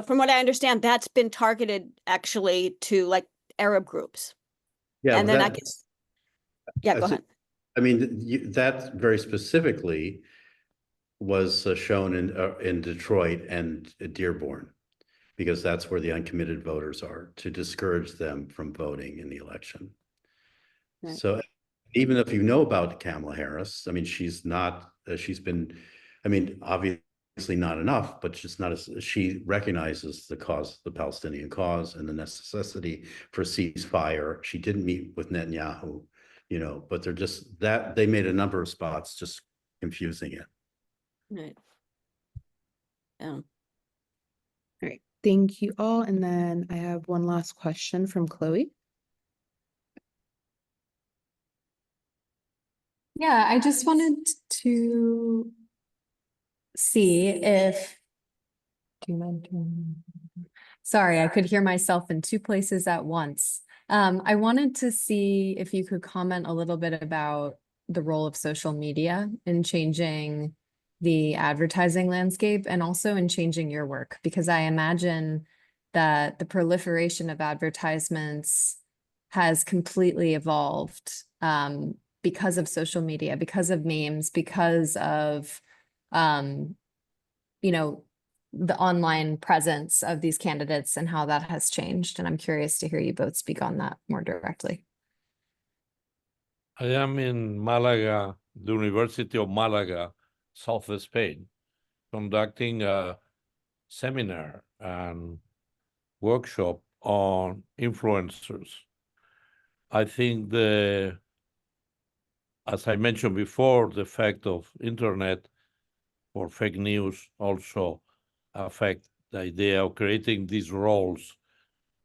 from what I understand, that's been targeted actually to like Arab groups. Yeah. And then I guess, yeah, go ahead. I mean, that very specifically was shown in Detroit and Dearborn, because that's where the uncommitted voters are, to discourage them from voting in the election. Right. So even if you know about Kamala Harris, I mean, she's been, I mean, obviously not enough, but just not as she recognizes the Palestinian cause and the necessity for ceasefire. She didn't meet with Netanyahu. But they're just they made a number of spots just confusing it. Right. All right. Thank you all. And then I have one last question from Chloe. Yeah, I just wanted to see if, do you mind? Sorry, I could hear myself in two places at once. I wanted to see if you could comment a little bit about the role of social media in changing the advertising landscape and also in changing your work, because I imagine that the proliferation of advertisements has completely evolved because of social media, because of memes, because of, the online presence of these candidates and how that has changed. And I'm curious to hear you both speak on that more directly. I am in Malaga, the University of Malaga, south of Spain, conducting a seminar and workshop on influencers. I think as I mentioned before, the effect of internet or fake news also affect the idea of creating these roles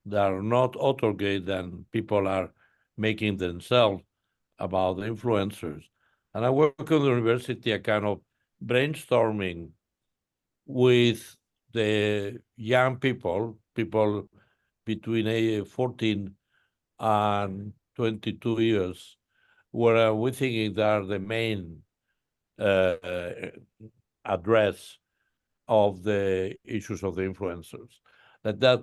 that are not autogate and people are making themselves about the influencers. And I work on the university, a kind of brainstorming with the young people between 14 and 22 years, where we thinking they are the main address of the issues of the influencers. That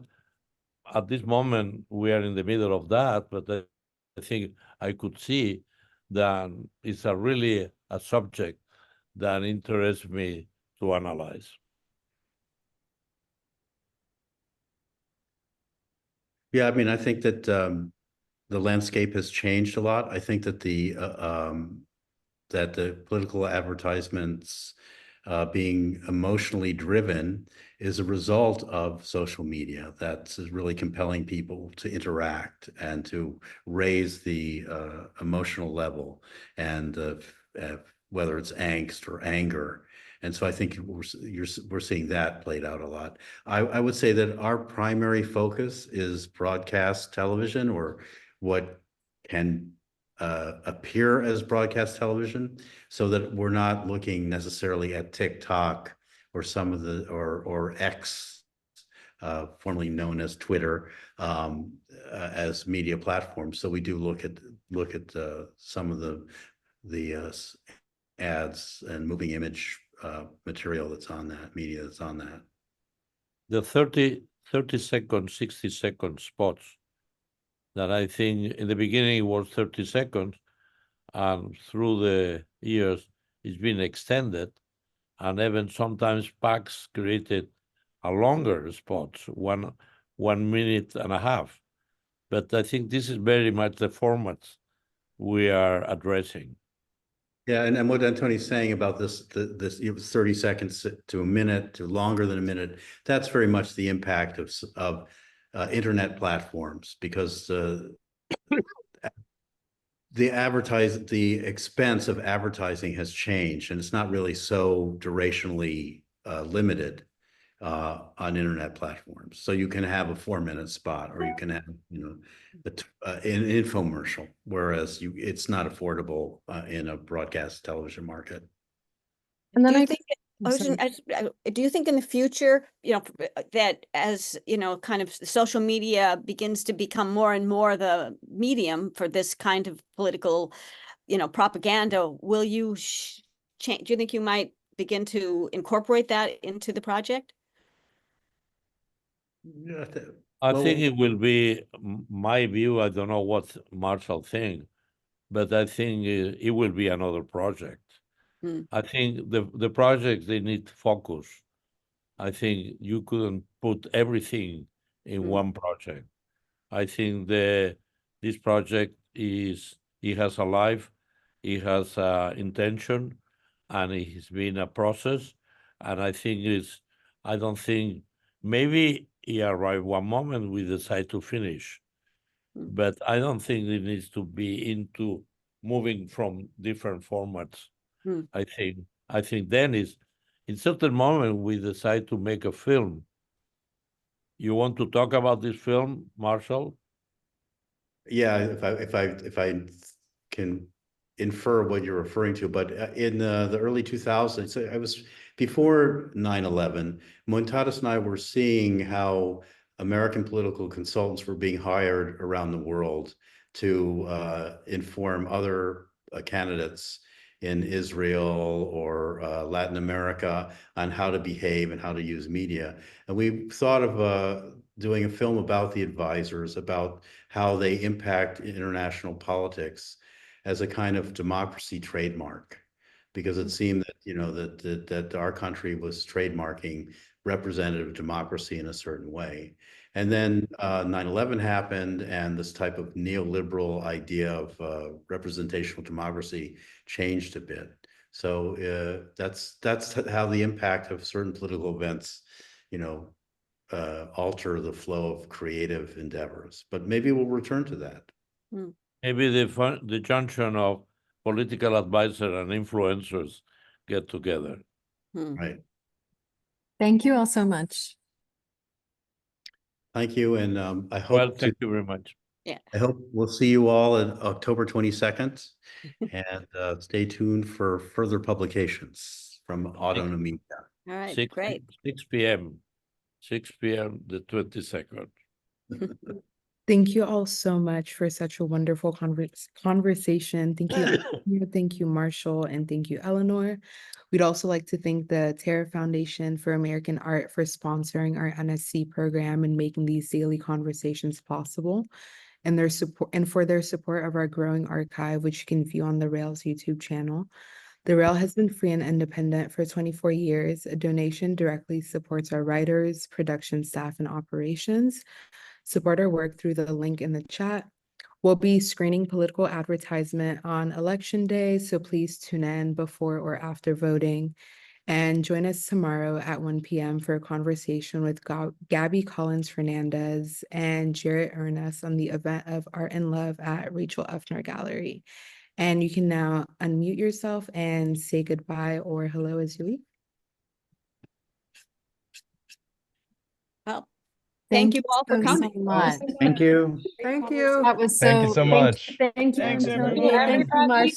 at this moment we are in the middle of that, but I think I could see that it's really a subject that interests me to analyze. Yeah, I mean, I think that the landscape has changed a lot. I think that the political advertisements being emotionally driven is a result of social media that's really compelling people to interact and to raise the emotional level and whether it's angst or anger. And so I think we're seeing that played out a lot. I would say that our primary focus is broadcast television, or what can appear as broadcast television, so that we're not looking necessarily at TikTok or some of the or X, formerly known as Twitter, as media platforms. So we do look at some of the ads and moving image material that's on that, media that's on that. The 30 second, 60 second spots that I think in the beginning it was 30 seconds, and through the years it's been extended, and even sometimes packs created a longer spots, 1 minute and a half. But I think this is very much the format we are addressing. Yeah, and what Antoni's saying about this 30 seconds to a minute to longer than a minute, that's very much the impact of internet platforms, because the expense of advertising has changed, and it's not really so durationally limited on internet platforms. So you can have a 4-minute spot, or you can have an infomercial, whereas it's not affordable in a broadcast television market. And then do you think in the future, that as, kind of social media begins to become more and more the medium for this kind of political, propaganda, will you change? Do you think you might begin to incorporate that into the project? Yeah, I think it will be my view. I don't know what Marshall thinks, but I think it will be another project. I think the projects, they need focus. I think you couldn't put everything in one project. I think this project it has a life, it has intention, and it has been a process. And I think I don't think, maybe it arrived one moment we decide to finish, but I don't think it needs to be into moving from different formats. I think then in certain moment we decide to make a film. You want to talk about this film, Marshall? Yeah, if I can infer what you're referring to, but in the early 2000s, so I was before 9/11, Muntadas and I were seeing how American political consultants were being hired around the world to inform other candidates in Israel or Latin America on how to behave and how to use media. And we thought of doing a film about the advisors, about how they impact international politics as a kind of democracy trademark, because it seemed that that our country was trademarking representative democracy in a certain way. And then 9/11 happened, and this type of neoliberal idea of representational democracy changed a bit. So that's how the impact of certain political events, alter the flow of creative endeavors. But maybe we'll return to that. Maybe the junction of political advisor and influencers get together. Right. Thank you all so much. Thank you, and I hope. Well, thank you very much. Yeah. I hope we'll see you all on October 22nd, and stay tuned for further publications from Autonomy. All right, 6 great. 6 p.m. 6 p.m. the 22nd. Thank you all so much for such a wonderful conversation. Thank you, thank you, Marshall, and thank you, Eleanor. We'd also like to thank the Terra Foundation for American Art for sponsoring our NSC program and making these daily conversations possible, and for their support of our growing archive, which you can view on the Rails YouTube channel. The Rail has been free and independent for 24 years. A donation directly supports our writers, production staff, and operations. Support our work through the link in the chat. We'll be screening political advertisement on election day, so please tune in before or after voting. And join us tomorrow at 1 p.m. for a conversation with Gabby Collins-Fernandez and Jarrett Ernest on the event of Art and Love at Rachel Effner Gallery. And you can now unmute yourself and say goodbye or hello as you leave. Well, thank you all for coming. So much. Thank you. Thank you. That was Thank you so much. Thank you, Thanks, Antoni. everyone. Thank you, Marcia.